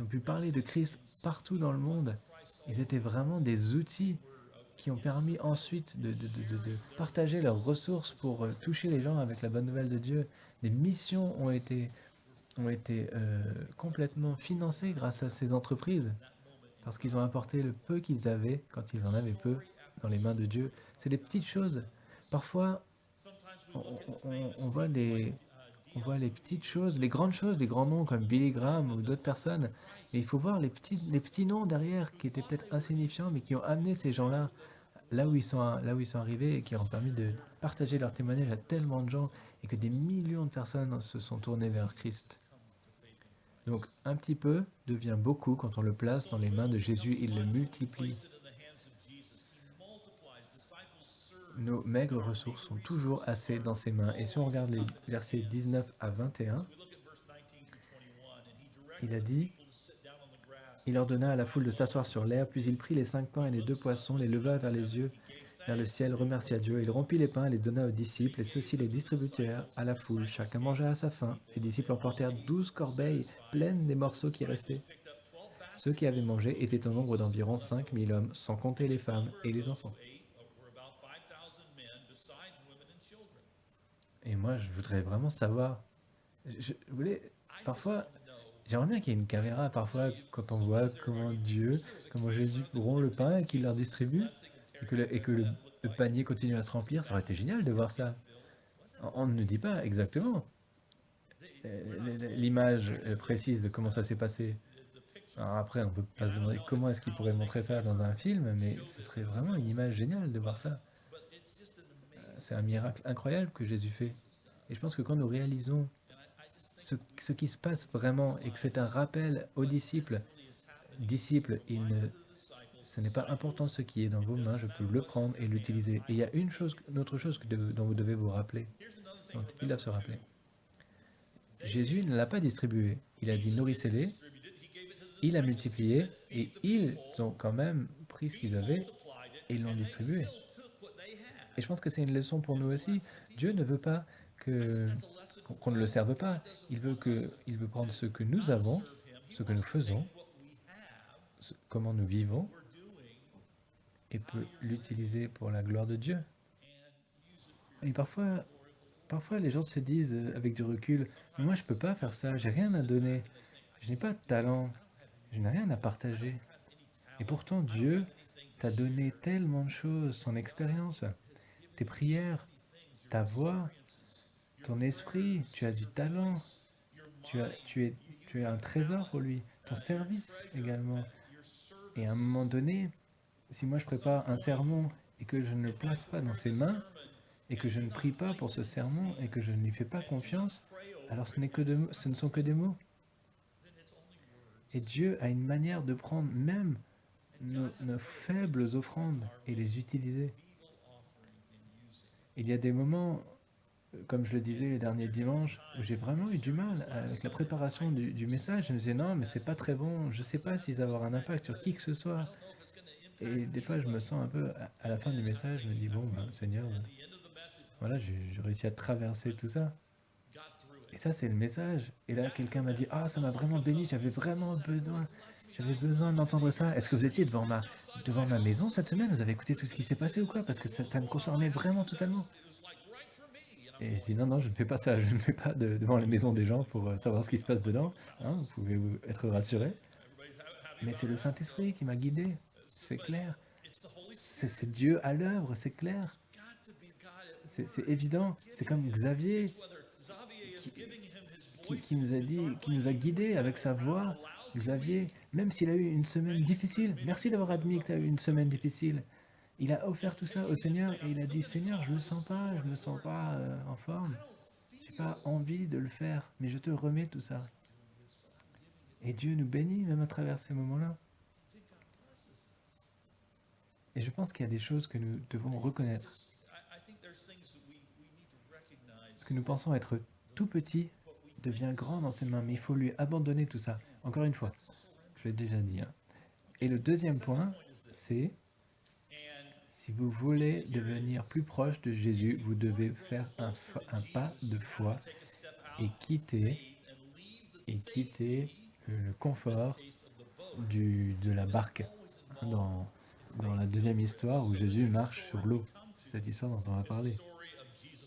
pu parler de Christ partout dans le monde. Ils étaient vraiment des outils qui ont permis ensuite de partager leurs ressources pour toucher les gens avec la bonne nouvelle de Dieu. Des missions ont été complètement financées grâce à ces entreprises, parce qu'ils ont apporté le peu qu'ils avaient, quand ils en avaient peu, dans les mains de Dieu. C'est des petites choses. Parfois, on voit les petites choses, les grandes choses, les grands noms comme Billy Graham ou d'autres personnes, mais il faut voir les petits noms derrière qui étaient peut-être insignifiants, mais qui ont amené ces gens-là là où ils sont arrivés et qui ont permis de partager leur témoignage à tellement de gens et que des millions de personnes se sont tournées vers Christ. Donc un petit peu devient beaucoup quand on le place dans les mains de Jésus, il le multiplie. Nos maigres ressources sont toujours assez dans ses mains. Et si on regarde les versets 19 à 21, il a dit, il ordonna à la foule de s'asseoir sur l'herbe, puis il prit les 5 pains et les 2 poissons, les leva vers les yeux, vers le ciel, remercia Dieu. Il rompit les pains et les donna aux disciples, et ceux-ci les distributèrent à la foule. Chacun mangea à sa faim. Les disciples emportèrent 12 corbeilles pleines des morceaux qui restaient. Ceux qui avaient mangé étaient au nombre d'environ 5000 hommes, sans compter les femmes et les enfants. Et moi, je voudrais vraiment savoir. Je voulais. Parfois, j'aimerais bien qu'il y ait une caméra, parfois, quand on voit comment Jésus rompt le pain et qu'il leur distribue, et que le panier continue à se remplir. Ça aurait été génial de voir ça. On ne nous dit pas exactement l'image précise de comment ça s'est passé. Alors après, on ne peut pas se demander comment est-ce qu'il pourrait montrer ça dans un film, mais ce serait vraiment une image géniale de voir ça. C'est un miracle incroyable que Jésus fait. Et je pense que quand nous réalisons ce qui se passe vraiment et que c'est un rappel aux disciples, ce n'est pas important ce qui est dans vos mains, je peux le prendre et l'utiliser. Et il y a une autre chose dont vous devez vous rappeler, dont ils doivent se rappeler. Jésus ne l'a pas distribué. Il a dit nourrissez-les, il a multiplié et ils ont quand même pris ce qu'ils avaient et l'ont distribué. Et je pense que c'est une leçon pour nous aussi. Dieu ne veut pas qu'on ne le serve pas. Il veut prendre ce que nous avons, ce que nous faisons, comment nous vivons, et peut l'utiliser pour la gloire de Dieu. Et parfois les gens se disent avec du recul, moi je ne peux pas faire ça, j'ai rien à donner, je n'ai pas de talent, je n'ai rien à partager. Et pourtant Dieu t'a donné tellement de choses, son expérience, tes prières, ta voix, ton esprit, tu as du talent, tu es un trésor pour lui, ton service également. Et à un moment donné, si moi je prépare un sermon et que je ne le place pas dans ses mains, et que je ne prie pas pour ce sermon et que je ne lui fais pas confiance, alors ce ne sont que des mots. Et Dieu a une manière de prendre même nos faibles offrandes et les utiliser. Il y a des moments, comme je le disais le dernier dimanche, où j'ai vraiment eu du mal avec la préparation du message. Je me disais non, mais c'est pas très bon, je sais pas si ça va avoir un impact sur qui que ce soit. Et des fois, je me sens un peu, à la fin du message, je me dis bon, Seigneur, voilà, j'ai réussi à traverser tout ça. Et ça, c'est le message. Et là, quelqu'un m'a dit ah, ça m'a vraiment béni, j'avais besoin d'entendre ça. Est-ce que vous étiez devant ma maison cette semaine? Vous avez écouté tout ce qui s'est passé ou quoi? Parce que ça me concernait vraiment totalement. Et je dis non, je ne fais pas ça, je ne fais pas devant les maisons des gens pour savoir ce qui se passe dedans, hein, vous pouvez être rassurés. Mais c'est le Saint-Esprit qui m'a guidé, c'est clair. C'est Dieu à l'œuvre, c'est clair. C'est évident. C'est comme Xavier qui nous a dit, qui nous a guidés avec sa voix. Xavier, même s'il a eu une semaine difficile, merci d'avoir admis que tu as eu une semaine difficile. Il a offert tout ça au Seigneur et il a dit Seigneur, je me sens pas en forme. J'ai pas envie de le faire, mais je te remets tout ça. Et Dieu nous bénit même à travers ces moments-là. Et je pense qu'il y a des choses que nous devons reconnaître. Ce que nous pensons être tout petit devient grand dans ses mains, mais il faut lui abandonner tout ça. Encore une fois, je l'ai déjà dit. Hein. Et le deuxième point, c'est si vous voulez devenir plus proche de Jésus, vous devez faire un pas de foi et quitter le confort de la barque. Dans la deuxième histoire où Jésus marche sur l'eau. C'est cette histoire dont on va parler.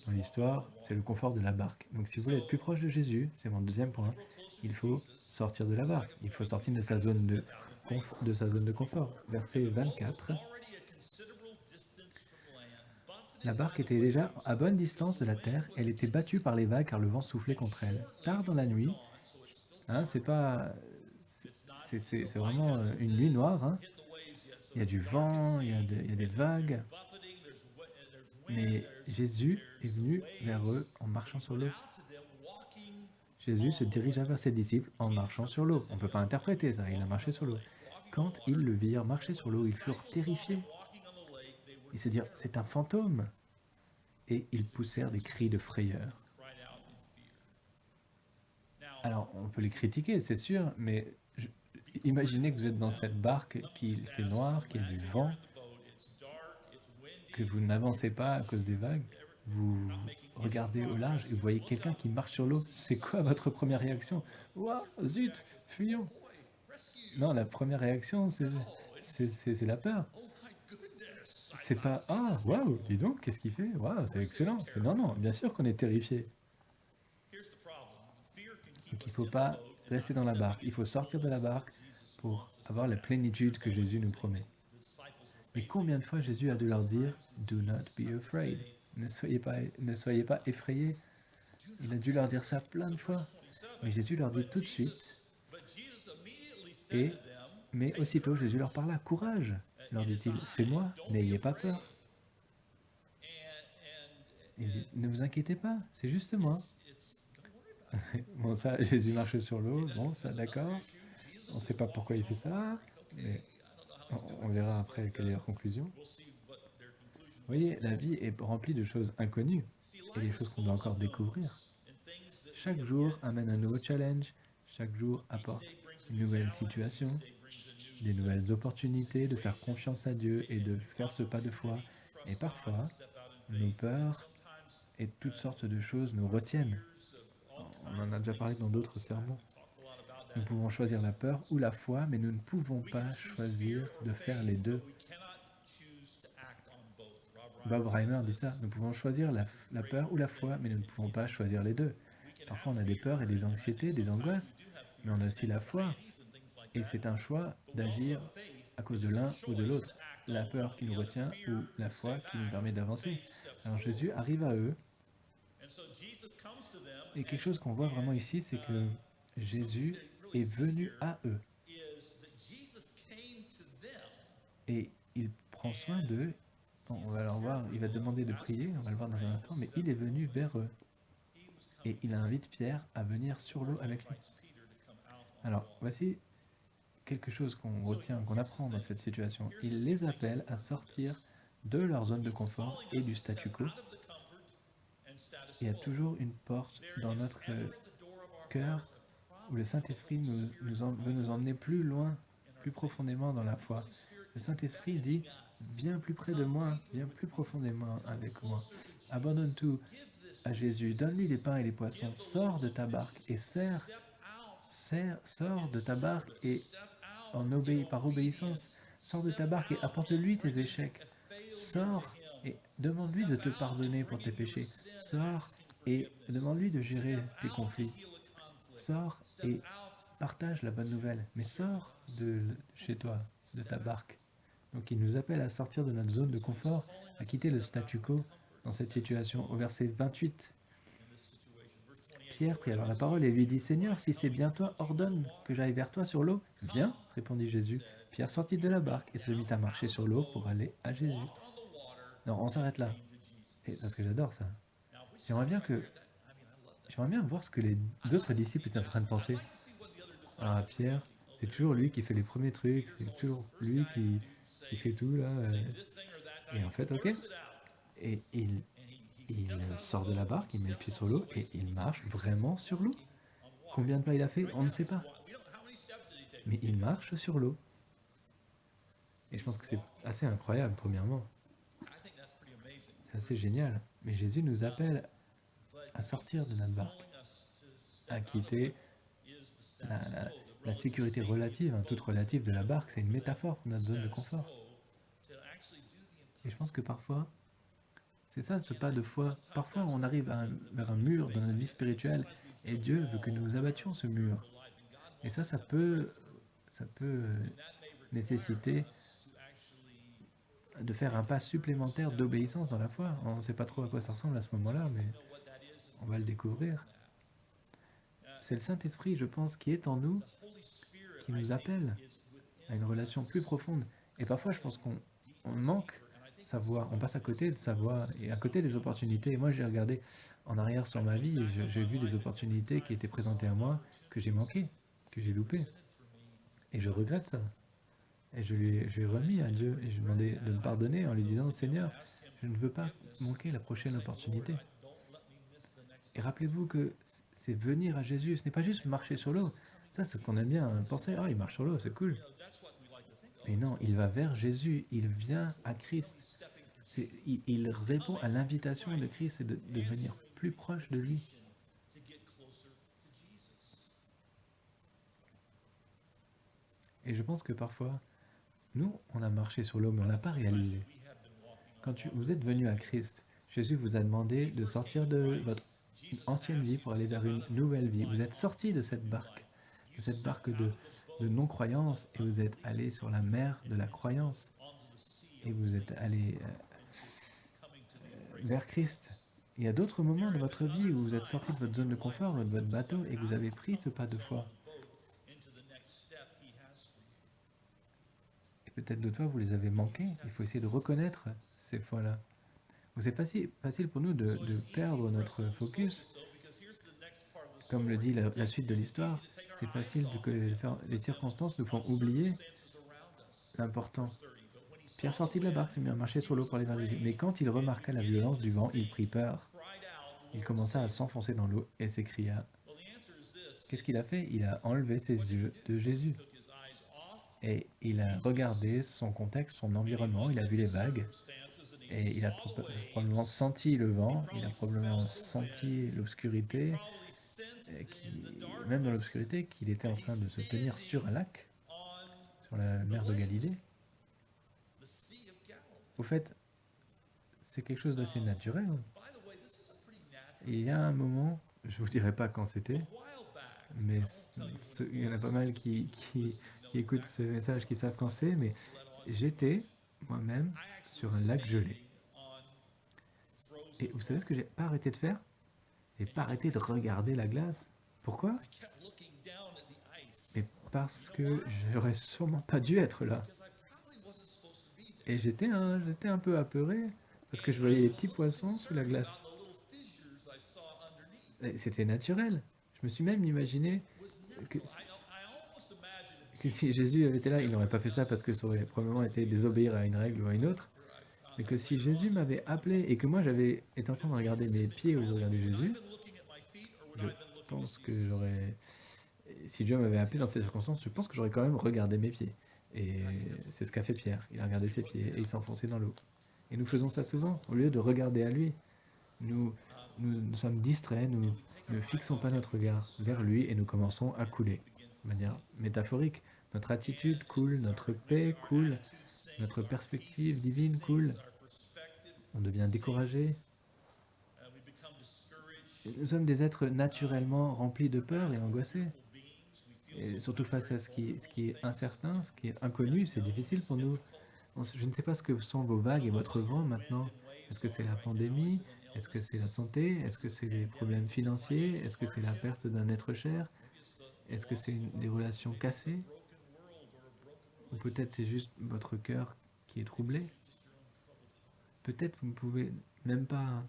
Dans l'histoire, c'est le confort de la barque. Donc si vous voulez être plus proche de Jésus, c'est mon deuxième point, il faut sortir de la barque. Il faut sortir de sa zone de confort. Verset 24. La barque était déjà à bonne distance de la terre. Elle était battue par les vagues car le vent soufflait contre elle. Tard dans la nuit, hein, c'est vraiment une nuit noire. Hein. Il y a du vent, il y a des vagues. Mais Jésus est venu vers eux en marchant sur l'eau. Jésus se dirigea vers ses disciples en marchant sur l'eau. On ne peut pas interpréter ça, il a marché sur l'eau. Quand ils le virent marcher sur l'eau, ils furent terrifiés. Ils se dirent, c'est un fantôme. Et ils poussèrent des cris de frayeur. Alors, on peut les critiquer, c'est sûr, mais imaginez que vous êtes dans cette barque qui fait noir, qui a du vent, que vous n'avancez pas à cause des vagues, vous regardez au large et vous voyez quelqu'un qui marche sur l'eau. C'est quoi votre première réaction? Ouah, zut, fuyons. Non, la première réaction, c'est la peur. C'est pas « Ah, waouh, dis donc, qu'est-ce qu'il fait? Waouh, c'est excellent !» Non, bien sûr qu'on est terrifié. Donc il ne faut pas rester dans la barque. Il faut sortir de la barque pour avoir la plénitude que Jésus nous promet. Mais combien de fois Jésus a dû leur dire « Do not be afraid » ne soyez pas effrayés. Il a dû leur dire ça plein de fois. Mais Jésus leur dit tout de suite. Mais aussitôt, Jésus leur parla « Courage !» leur dit-il, c'est moi, n'ayez pas peur. Il dit, ne vous inquiétez pas, c'est juste moi. Bon, ça, Jésus marche sur l'eau, bon, ça, d'accord. On ne sait pas pourquoi il fait ça, mais on verra après quelle est leur conclusion. Vous voyez, la vie est remplie de choses inconnues et des choses qu'on doit encore découvrir. Chaque jour amène un nouveau challenge, chaque jour apporte une nouvelle situation, des nouvelles opportunités de faire confiance à Dieu et de faire ce pas de foi. Et parfois, nos peurs et toutes sortes de choses nous retiennent. On en a déjà parlé dans d'autres sermons. Nous pouvons choisir la peur ou la foi, mais nous ne pouvons pas choisir de faire les deux. Bob Reimer dit ça, nous pouvons choisir la peur ou la foi, mais nous ne pouvons pas choisir les deux. Parfois on a des peurs et des anxiétés, des angoisses, mais on a aussi la foi. Et c'est un choix d'agir à cause de l'un ou de l'autre. La peur qui nous retient ou la foi qui nous permet d'avancer. Alors Jésus arrive à eux. Et quelque chose qu'on voit vraiment ici, c'est que Jésus est venu à eux. Et il prend soin d'eux, Bon, on va le voir, il va demander de prier, on va le voir dans un instant, mais il est venu vers eux. Et il invite Pierre à venir sur l'eau avec lui. Alors, voici quelque chose qu'on retient, qu'on apprend dans cette situation. Il les appelle à sortir de leur zone de confort et du statu quo. Il y a toujours une porte dans notre cœur où le Saint-Esprit veut nous emmener plus loin, plus profondément dans la foi. Le Saint-Esprit dit, viens plus près de moi, viens plus profondément avec moi. Abandonne tout à Jésus, donne-lui les pains et les poissons, sors de ta barque et sors de ta barque et par obéissance, sors de ta barque et apporte-lui tes échecs. Sors et demande-lui de te pardonner pour tes péchés. Sors et demande-lui de gérer tes conflits. Sors et partage la bonne nouvelle, mais sors de chez toi, de ta barque. Donc il nous appelle à sortir de notre zone de confort, à quitter le statu quo dans cette situation. Au verset 28, Pierre prit alors la parole et lui dit, « Seigneur, si c'est bien toi, ordonne que j'aille vers toi sur l'eau. »« Viens, répondit Jésus. Pierre sortit de la barque et se mit à marcher sur l'eau pour aller à Jésus. » Non, on s'arrête là. Et parce que j'adore ça. J'aimerais bien voir ce que les autres disciples étaient en train de penser. Ah, Pierre, c'est toujours lui qui fait les premiers trucs, c'est toujours lui qui fait tout là. Et en fait, ok. Et il sort de la barque, il met le pied sur l'eau et il marche vraiment sur l'eau. Combien de pas il a fait, on ne sait pas. Mais il marche sur l'eau. Et je pense que c'est assez incroyable, premièrement. C'est assez génial. Mais Jésus nous appelle à sortir de notre barque, à quitter la sécurité relative, toute relative de la barque. C'est une métaphore pour notre zone de confort. Et je pense que parfois, c'est ça ce pas de foi. Parfois, on arrive vers un mur dans notre vie spirituelle et Dieu veut que nous abattions ce mur. Et ça peut nécessiter de faire un pas supplémentaire d'obéissance dans la foi. On ne sait pas trop à quoi ça ressemble à ce moment-là, mais on va le découvrir. C'est le Saint-Esprit, je pense, qui est en nous, qui nous appelle à une relation plus profonde. Et parfois, je pense qu'on manque sa voix, on passe à côté de sa voix et à côté des opportunités. Et moi, j'ai regardé en arrière sur ma vie et j'ai vu des opportunités qui étaient présentées à moi, que j'ai manquées, que j'ai loupées. Et je regrette ça. Et je lui ai remis à Dieu et je lui ai demandé de me pardonner en lui disant, « Seigneur, je ne veux pas manquer la prochaine opportunité. » Et rappelez-vous que c'est venir à Jésus, ce n'est pas juste marcher sur l'eau. Ça, c'est ce qu'on aime bien penser, « Ah, il marche sur l'eau, c'est cool. » Mais non, il va vers Jésus, il vient à Christ. Il répond à l'invitation de Christ et de devenir plus proche de lui. Et je pense que parfois, nous, on a marché sur l'eau, mais on n'a pas réalisé. Quand vous êtes venu à Christ, Jésus vous a demandé de sortir de votre ancienne vie pour aller vers une nouvelle vie. Vous êtes sorti de cette barque de non-croyance, et vous êtes allé sur la mer de la croyance. Et vous êtes allé vers Christ. Il y a d'autres moments de votre vie où vous êtes sorti de votre zone de confort, de votre bateau, et que vous avez pris ce pas de foi. Peut-être d'autres fois, vous les avez manqués. Il faut essayer de reconnaître ces fois-là. C'est facile pour nous de perdre notre focus. Comme le dit la suite de l'histoire, c'est facile que les circonstances nous font oublier l'important. Pierre sortit de la barque, s'est mis à marcher sur l'eau pour aller vers Jésus. Mais quand il remarqua la violence du vent, il prit peur. Il commença à s'enfoncer dans l'eau et s'écria. Qu'est-ce qu'il a fait? Il a enlevé ses yeux de Jésus. Et il a regardé son contexte, son environnement, il a vu les vagues, et il a probablement senti le vent, il a probablement senti l'obscurité, même dans l'obscurité, qu'il était en train de se tenir sur un lac, sur la mer de Galilée. Au fait, c'est quelque chose d'assez naturel. Et il y a un moment, je ne vous dirai pas quand c'était, mais il y en a pas mal qui écoutent ce message, qui savent quand c'est, mais j'étais moi-même sur un lac gelé. Et vous savez ce que j'ai pas arrêté de faire? J'ai pas arrêté de regarder la glace. Pourquoi? Et parce que j'aurais sûrement pas dû être là. Et j'étais un peu apeuré parce que je voyais les petits poissons sous la glace. Et c'était naturel. Je me suis même imaginé que, que si Jésus avait été là, il n'aurait pas fait ça parce que ça aurait probablement été désobéir à une règle ou à une autre. Mais que si Jésus m'avait appelé et que moi j'avais été en train de regarder mes pieds au lieu de regarder Jésus, je pense que j'aurais. Si Dieu m'avait appelé dans ces circonstances, je pense que j'aurais quand même regardé mes pieds. Et c'est ce qu'a fait Pierre. Il a regardé ses pieds et il s'est enfoncé dans l'eau. Et nous faisons ça souvent. Au lieu de regarder à lui, nous sommes distraits, nous ne fixons pas notre regard vers lui et nous commençons à couler. De manière métaphorique, notre attitude coule, notre paix coule, notre perspective divine coule. On devient découragé. Nous sommes des êtres naturellement remplis de peur et angoissés. Et surtout face à ce qui est incertain, ce qui est inconnu, c'est difficile pour nous. Je ne sais pas ce que sont vos vagues et votre vent maintenant. Est-ce que c'est la pandémie? Est-ce que c'est la santé? Est-ce que c'est les problèmes financiers? Est-ce que c'est la perte d'un être cher? Est-ce que c'est des relations cassées? Ou peut-être c'est juste votre cœur qui est troublé? Peut-être vous ne pouvez même pas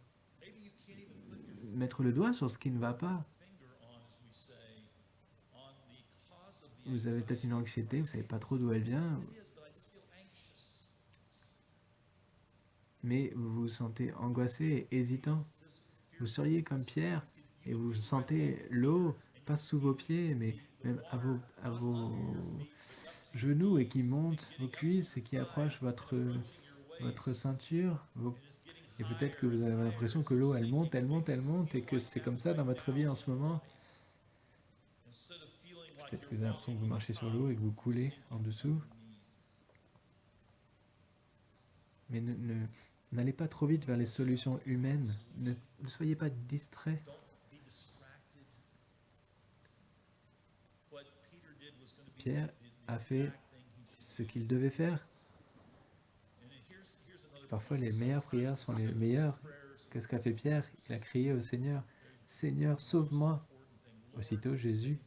mettre le doigt sur ce qui ne va pas. Vous avez peut-être une anxiété, vous ne savez pas trop d'où elle vient, mais vous vous sentez angoissé et hésitant. Vous seriez comme Pierre et vous sentez l'eau, pas sous vos pieds, mais même à vos genoux et qui monte vos cuisses et qui approche votre ceinture. Et peut-être que vous avez l'impression que l'eau, elle monte, elle monte, elle monte et que c'est comme ça dans votre vie en ce moment. Peut-être que vous avez l'impression que vous marchez sur l'eau et que vous coulez en dessous. Mais n'allez pas trop vite vers les solutions humaines. Ne soyez pas distraits. Pierre a fait ce qu'il devait faire. Parfois, les meilleures prières sont les meilleures. Qu'est-ce qu'a fait Pierre? Il a crié au Seigneur, « Seigneur, sauve-moi » Aussitôt, Jésus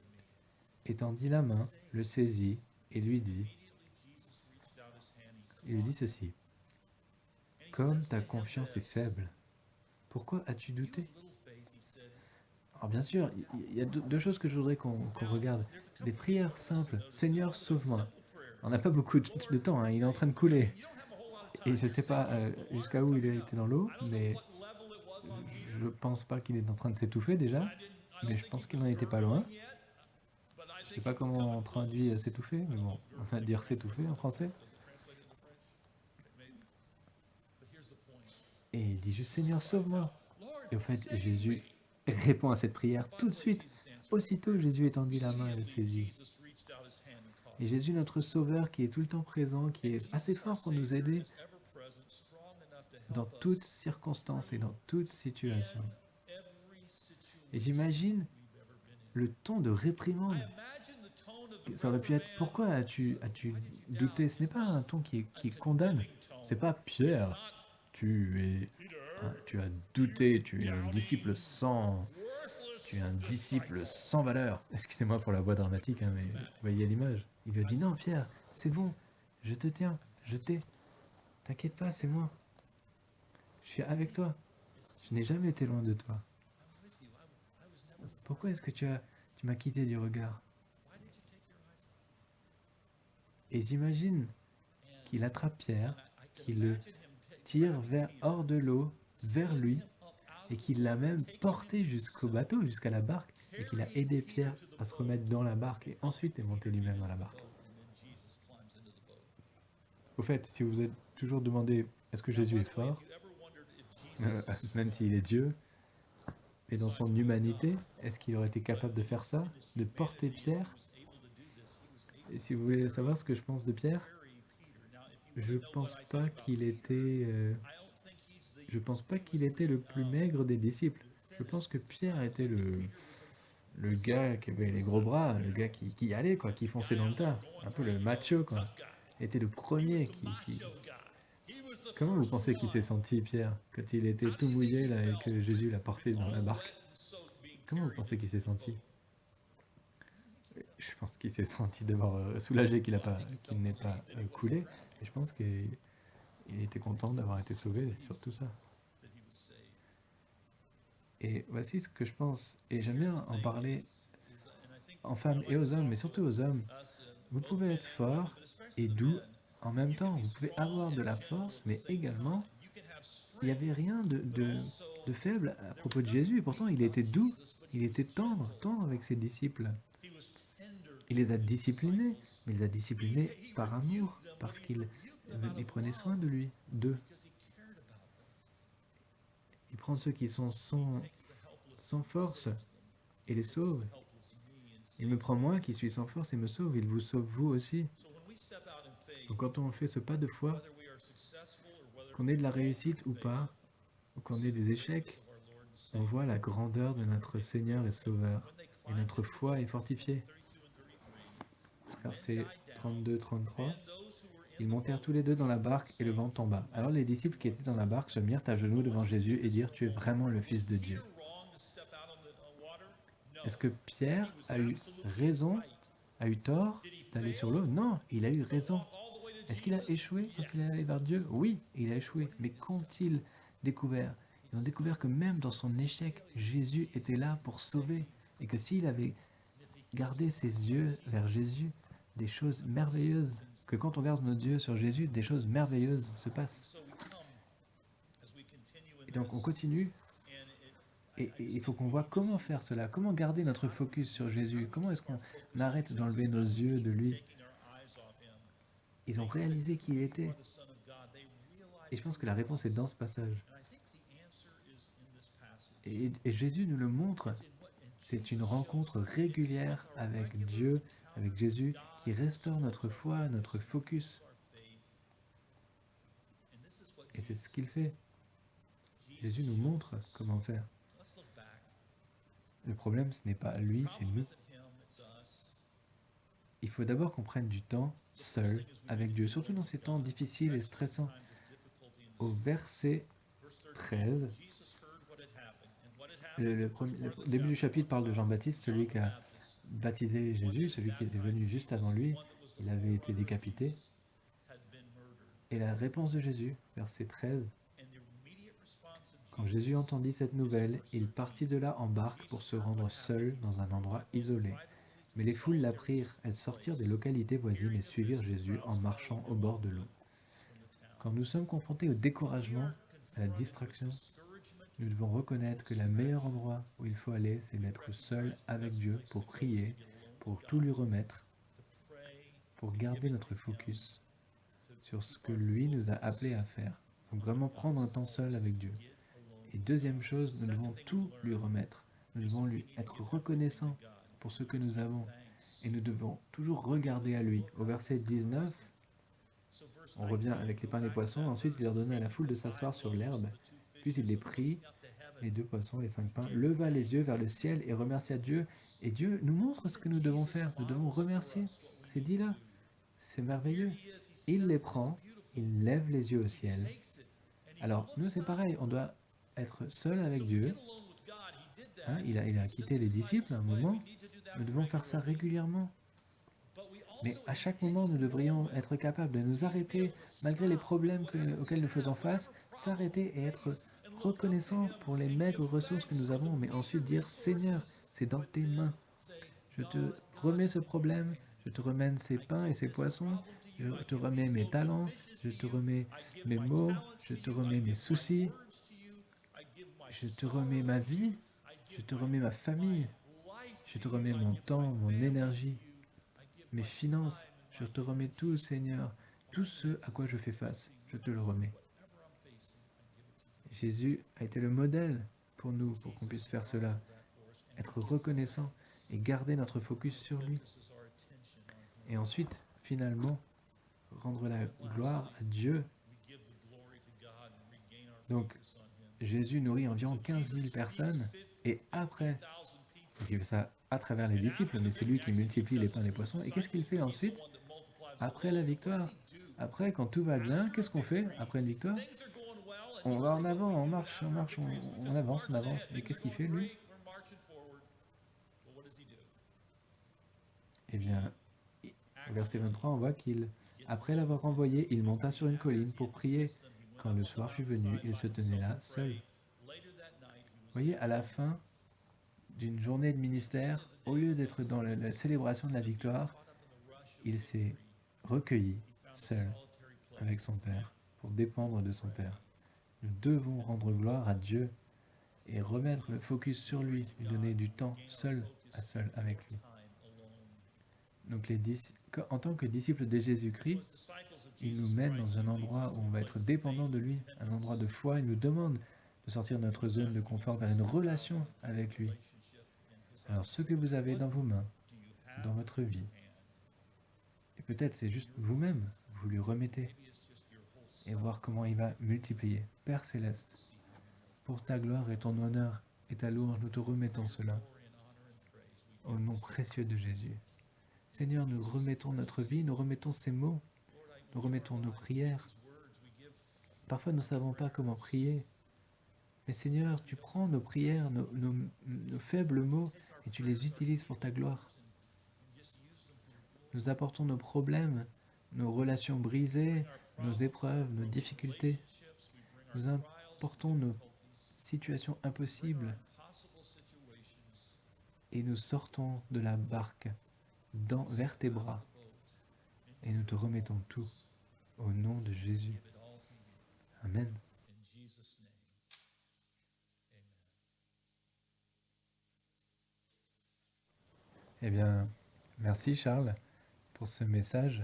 étendit la main, le saisit et lui dit ceci, « Comme ta confiance est faible, pourquoi as-tu douté ?» Alors bien sûr, il y a deux choses que je voudrais qu'on regarde. Des prières simples, « Seigneur, sauve-moi ». On n'a pas beaucoup de temps, hein, il est en train de couler. Et je ne sais pas jusqu'à où il a été dans l'eau, mais je ne pense pas qu'il est en train de s'étouffer déjà, mais je pense qu'il n'en était pas loin. Je ne sais pas comment on traduit s'étouffer, mais bon, on va dire s'étouffer en français. Et il dit juste « Seigneur, sauve-moi ». Et au fait, Jésus répond à cette prière tout de suite. Aussitôt, Jésus étendit la main et le saisit. Et Jésus, notre Sauveur, qui est tout le temps présent, qui est assez fort pour nous aider dans toutes circonstances et dans toute situation. Et j'imagine le ton de réprimande. Ça aurait pu être « Pourquoi as-tu douté ?» Ce n'est pas un ton qui condamne. C'est pas « Pierre, tu as douté, tu es un disciple sans valeur. » Excusez-moi pour la voix dramatique, hein, mais vous voyez l'image. Il lui a dit « Non, Pierre, c'est bon, je te tiens, je t'ai. T'inquiète pas, c'est moi. Je suis avec toi. Je n'ai jamais été loin de toi. Pourquoi est-ce que tu m'as quitté du regard ?» Et j'imagine qu'il attrape Pierre, qu'il le tire hors de l'eau, vers lui, et qu'il l'a même porté jusqu'au bateau, jusqu'à la barque, et qu'il a aidé Pierre à se remettre dans la barque, et ensuite est monté lui-même dans la barque. Au fait, si vous vous êtes toujours demandé, est-ce que Jésus est fort, même s'il est Dieu, et dans son humanité, est-ce qu'il aurait été capable de faire ça, de porter Pierre? Et si vous voulez savoir ce que je pense de Pierre, je pense pas qu'il était le plus maigre des disciples. Je pense que Pierre était le gars qui avait les gros bras, le gars qui y allait, quoi, qui fonçait dans le tas, un peu le macho, quoi. Il était le premier qui... Comment vous pensez qu'il s'est senti, Pierre, quand il était tout mouillé là et que Jésus l'a porté dans la barque? Comment vous pensez qu'il s'est senti? Je pense qu'il s'est senti d'abord soulagé qu'il n'ait pas coulé. Et je pense qu'il Il était content d'avoir été sauvé sur tout ça. Et voici ce que je pense, et j'aime bien en parler aux femmes et aux hommes, mais surtout aux hommes. Vous pouvez être fort et doux en même temps. Vous pouvez avoir de la force, mais également, il n'y avait rien de faible à propos de Jésus. Et pourtant, il était doux, il était tendre avec ses disciples. Il les a disciplinés, mais il les a disciplinés par amour, parce qu'il prenait soin de lui, d'eux. Il prend ceux qui sont sans force et les sauve. Il me prend moi qui suis sans force et me sauve. Il vous sauve vous aussi. Donc quand on fait ce pas de foi, qu'on ait de la réussite ou pas, ou qu'on ait des échecs, on voit la grandeur de notre Seigneur et Sauveur. Et notre foi est fortifiée. Versets 32-33. Ils montèrent tous les deux dans la barque et le vent tomba. Alors les disciples qui étaient dans la barque se mirent à genoux devant Jésus et dirent « Tu es vraiment le Fils de Dieu ». Est-ce que Pierre a eu raison, a eu tort d'aller sur l'eau? Non, il a eu raison. Est-ce qu'il a échoué quand il est allé vers Dieu? Oui, il a échoué. Mais qu'ont-ils découvert? Ils ont découvert que même dans son échec, Jésus était là pour sauver. Et que s'il avait gardé ses yeux vers Jésus, des choses merveilleuses, que quand on garde nos yeux sur Jésus, des choses merveilleuses se passent. Et donc on continue. Et il faut qu'on voit comment faire cela, comment garder notre focus sur Jésus, comment est-ce qu'on arrête d'enlever nos yeux de lui. Ils ont réalisé qui il était. Et je pense que la réponse est dans ce passage. Et Jésus nous le montre. C'est une rencontre régulière avec Dieu, avec Jésus, qui restaure notre foi, notre focus. Et c'est ce qu'il fait. Jésus nous montre comment faire. Le problème, ce n'est pas lui, c'est nous. Il faut d'abord qu'on prenne du temps seul avec Dieu, surtout dans ces temps difficiles et stressants. Au verset 13, le début du chapitre parle de Jean-Baptiste, celui qui a baptisé Jésus, celui qui était venu juste avant lui. Il avait été décapité. Et la réponse de Jésus, verset 13, quand Jésus entendit cette nouvelle, il partit de là en barque pour se rendre seul dans un endroit isolé. Mais les foules l'apprirent, elles sortirent des localités voisines et suivirent Jésus en marchant au bord de l'eau. Quand nous sommes confrontés au découragement, à la distraction, nous devons reconnaître que le meilleur endroit où il faut aller, c'est d'être seul avec Dieu pour prier, pour tout lui remettre, pour garder notre focus sur ce que lui nous a appelés à faire. Donc vraiment prendre un temps seul avec Dieu. Et deuxième chose, nous devons tout lui remettre. Nous devons lui être reconnaissants pour ce que nous avons. Et nous devons toujours regarder à lui. Au verset 19, on revient avec les pains et les poissons. Ensuite, il ordonna à la foule de s'asseoir sur l'herbe. Puis il les prit, les 2 poissons, les 5 pains, leva les yeux vers le ciel et remercia Dieu. Et Dieu nous montre ce que nous devons faire. Nous devons remercier. C'est dit là. C'est merveilleux. Il les prend, il lève les yeux au ciel. Alors, nous, c'est pareil. On doit être seul avec Dieu. Il a quitté les disciples à un moment. Nous devons faire ça régulièrement. Mais à chaque moment, nous devrions être capables de nous arrêter, malgré les problèmes auxquels nous faisons face, s'arrêter et être reconnaissants pour les maigres ressources que nous avons, mais ensuite dire « Seigneur, c'est dans tes mains. Je te remets ce problème, je te remets ces pains et ces poissons, je te remets mes talents, je te remets mes mots, je te remets mes soucis, je te remets ma vie, je te remets ma famille, je te remets mon temps, mon énergie, mes finances, je te remets tout, Seigneur, tout ce à quoi je fais face, je te le remets. » Jésus a été le modèle pour nous, pour qu'on puisse faire cela, être reconnaissant et garder notre focus sur lui. Et ensuite, finalement, rendre la gloire à Dieu. Donc, Jésus nourrit environ 15 000 personnes, et après, il fait ça à travers les disciples, mais c'est lui qui multiplie les pains et les poissons. Et qu'est-ce qu'il fait ensuite? Après la victoire, après, quand tout va bien, qu'est-ce qu'on fait après une victoire? On va en avant, on marche, on avance. Et qu'est-ce qu'il fait, lui? Eh bien, au verset 23, on voit qu'il Après l'avoir envoyé, il monta sur une colline pour prier. Quand le soir fut venu, il se tenait là, seul. Vous voyez, à la fin d'une journée de ministère, au lieu d'être dans la célébration de la victoire, il s'est recueilli, seul, avec son Père, pour dépendre de son Père. Nous devons rendre gloire à Dieu et remettre le focus sur lui, lui donner du temps seul à seul avec lui. Donc en tant que disciples de Jésus-Christ, il nous mène dans un endroit où on va être dépendant de lui, un endroit de foi. Il nous demande de sortir de notre zone de confort vers une relation avec lui. Alors ce que vous avez dans vos mains, dans votre vie, et peut-être c'est juste vous-même, vous lui remettez et voir comment il va multiplier. Père Céleste, pour ta gloire et ton honneur et ta louange, nous te remettons cela. Au nom précieux de Jésus. Seigneur, nous remettons notre vie, nous remettons ces mots, nous remettons nos prières. Parfois, nous ne savons pas comment prier. Mais Seigneur, tu prends nos prières, nos faibles mots, et tu les utilises pour ta gloire. Nous apportons nos problèmes, nos relations brisées, nos épreuves, nos difficultés. Nous apportons nos situations impossibles. Et nous sortons de la barque vers tes bras. Et nous te remettons tout au nom de Jésus. Amen. Eh bien, merci Charles pour ce message.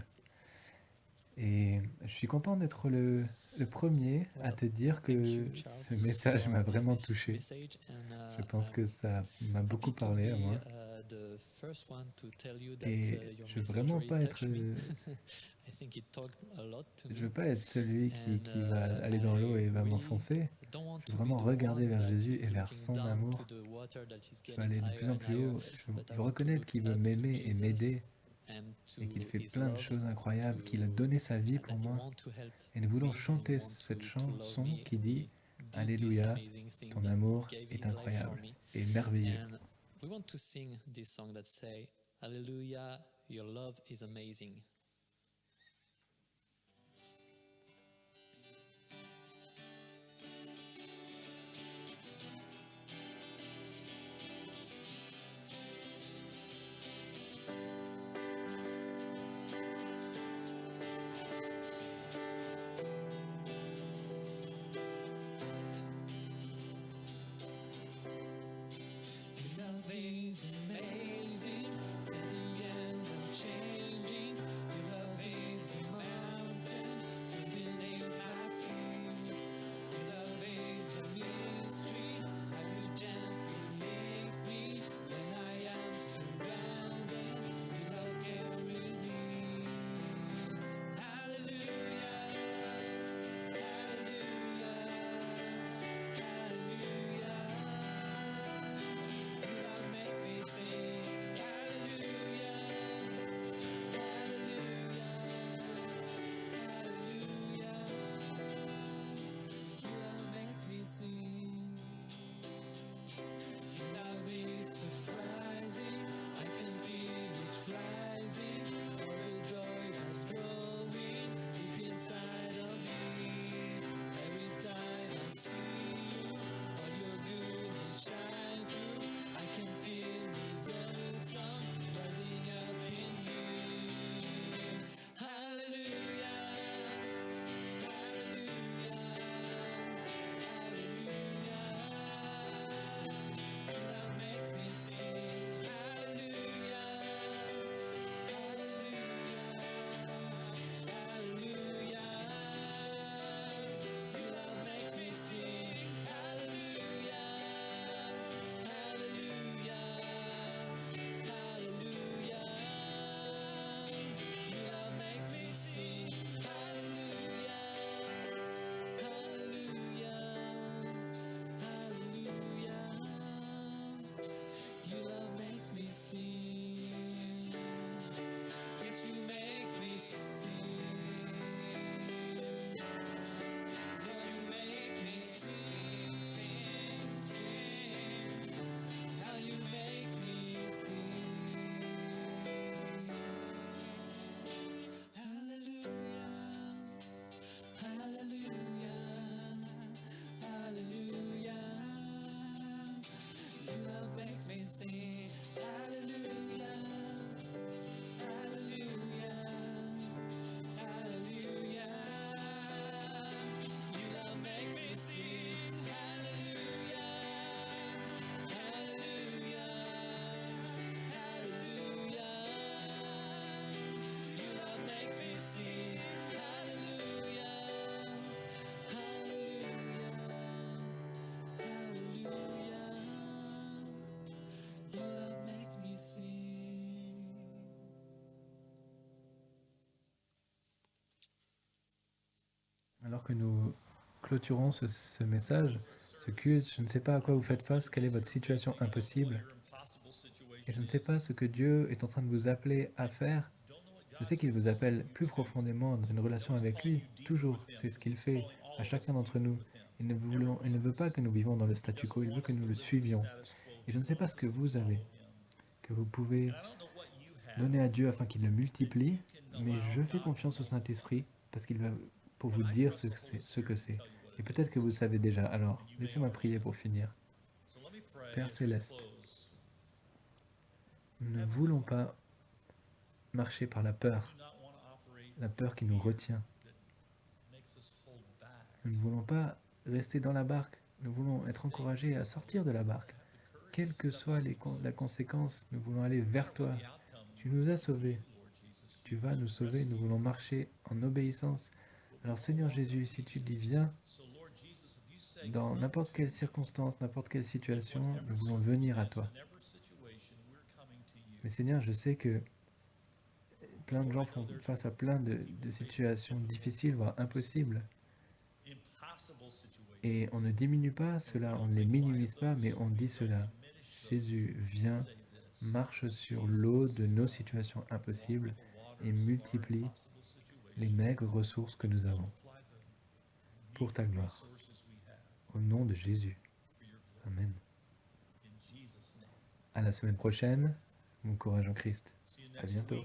Et je suis content d'être le premier à te dire que ce message m'a vraiment touché. Je pense que ça m'a beaucoup parlé à moi. Et je veux vraiment pas être... Je veux pas être celui qui va aller dans l'eau et va m'enfoncer. Je veux vraiment regarder vers Jésus et vers son amour. Je veux aller de plus en plus haut. Je veux reconnaître qu'il veut m'aimer et m'aider et qu'il fait plein de choses incroyables, qu'il a donné sa vie pour moi. Et nous voulons chanter cette chanson qui dit « Alléluia, ton amour est incroyable et merveilleux ». We want to sing this song that say, Hallelujah, your love is amazing. Your love is amazing, steady and unchanging. makes me sing hallelujah, hallelujah, hallelujah. Your love makes me sing hallelujah, hallelujah, hallelujah. Your love makes me sing hallelujah, hallelujah, hallelujah. Your love makes me sing. Alors que nous clôturons ce message, ce culte, je ne sais pas à quoi vous faites face, quelle est votre situation impossible. Et je ne sais pas ce que Dieu est en train de vous appeler à faire. Je sais qu'il vous appelle plus profondément dans une relation avec lui, toujours. C'est ce qu'il fait à chacun d'entre nous. Il ne veut pas que nous vivions dans le statu quo, il veut que nous le suivions. Et je ne sais pas ce que vous avez, que vous pouvez donner à Dieu afin qu'il le multiplie, mais je fais confiance au Saint-Esprit parce qu'il va pour vous dire ce que c'est. Et peut-être que vous le savez déjà. Alors, laissez-moi prier pour finir. Père Céleste, nous ne voulons pas marcher par la peur qui nous retient. Nous ne voulons pas rester dans la barque, nous voulons être encouragés à sortir de la barque. Quelle que soit la conséquence, nous voulons aller vers toi. Tu nous as sauvés, tu vas nous sauver, nous voulons marcher en obéissance. Alors Seigneur Jésus, si tu dis viens, dans n'importe quelle circonstance, n'importe quelle situation, nous voulons venir à toi. Mais Seigneur, je sais que plein de gens font face à plein de situations difficiles, voire impossibles. Et on ne diminue pas cela, on ne les minimise pas, mais on dit cela. Jésus, viens, marche sur l'eau de nos situations impossibles et multiplie les maigres ressources que nous avons pour ta gloire. Au nom de Jésus. Amen. À la semaine prochaine. Bon courage en Christ. À bientôt.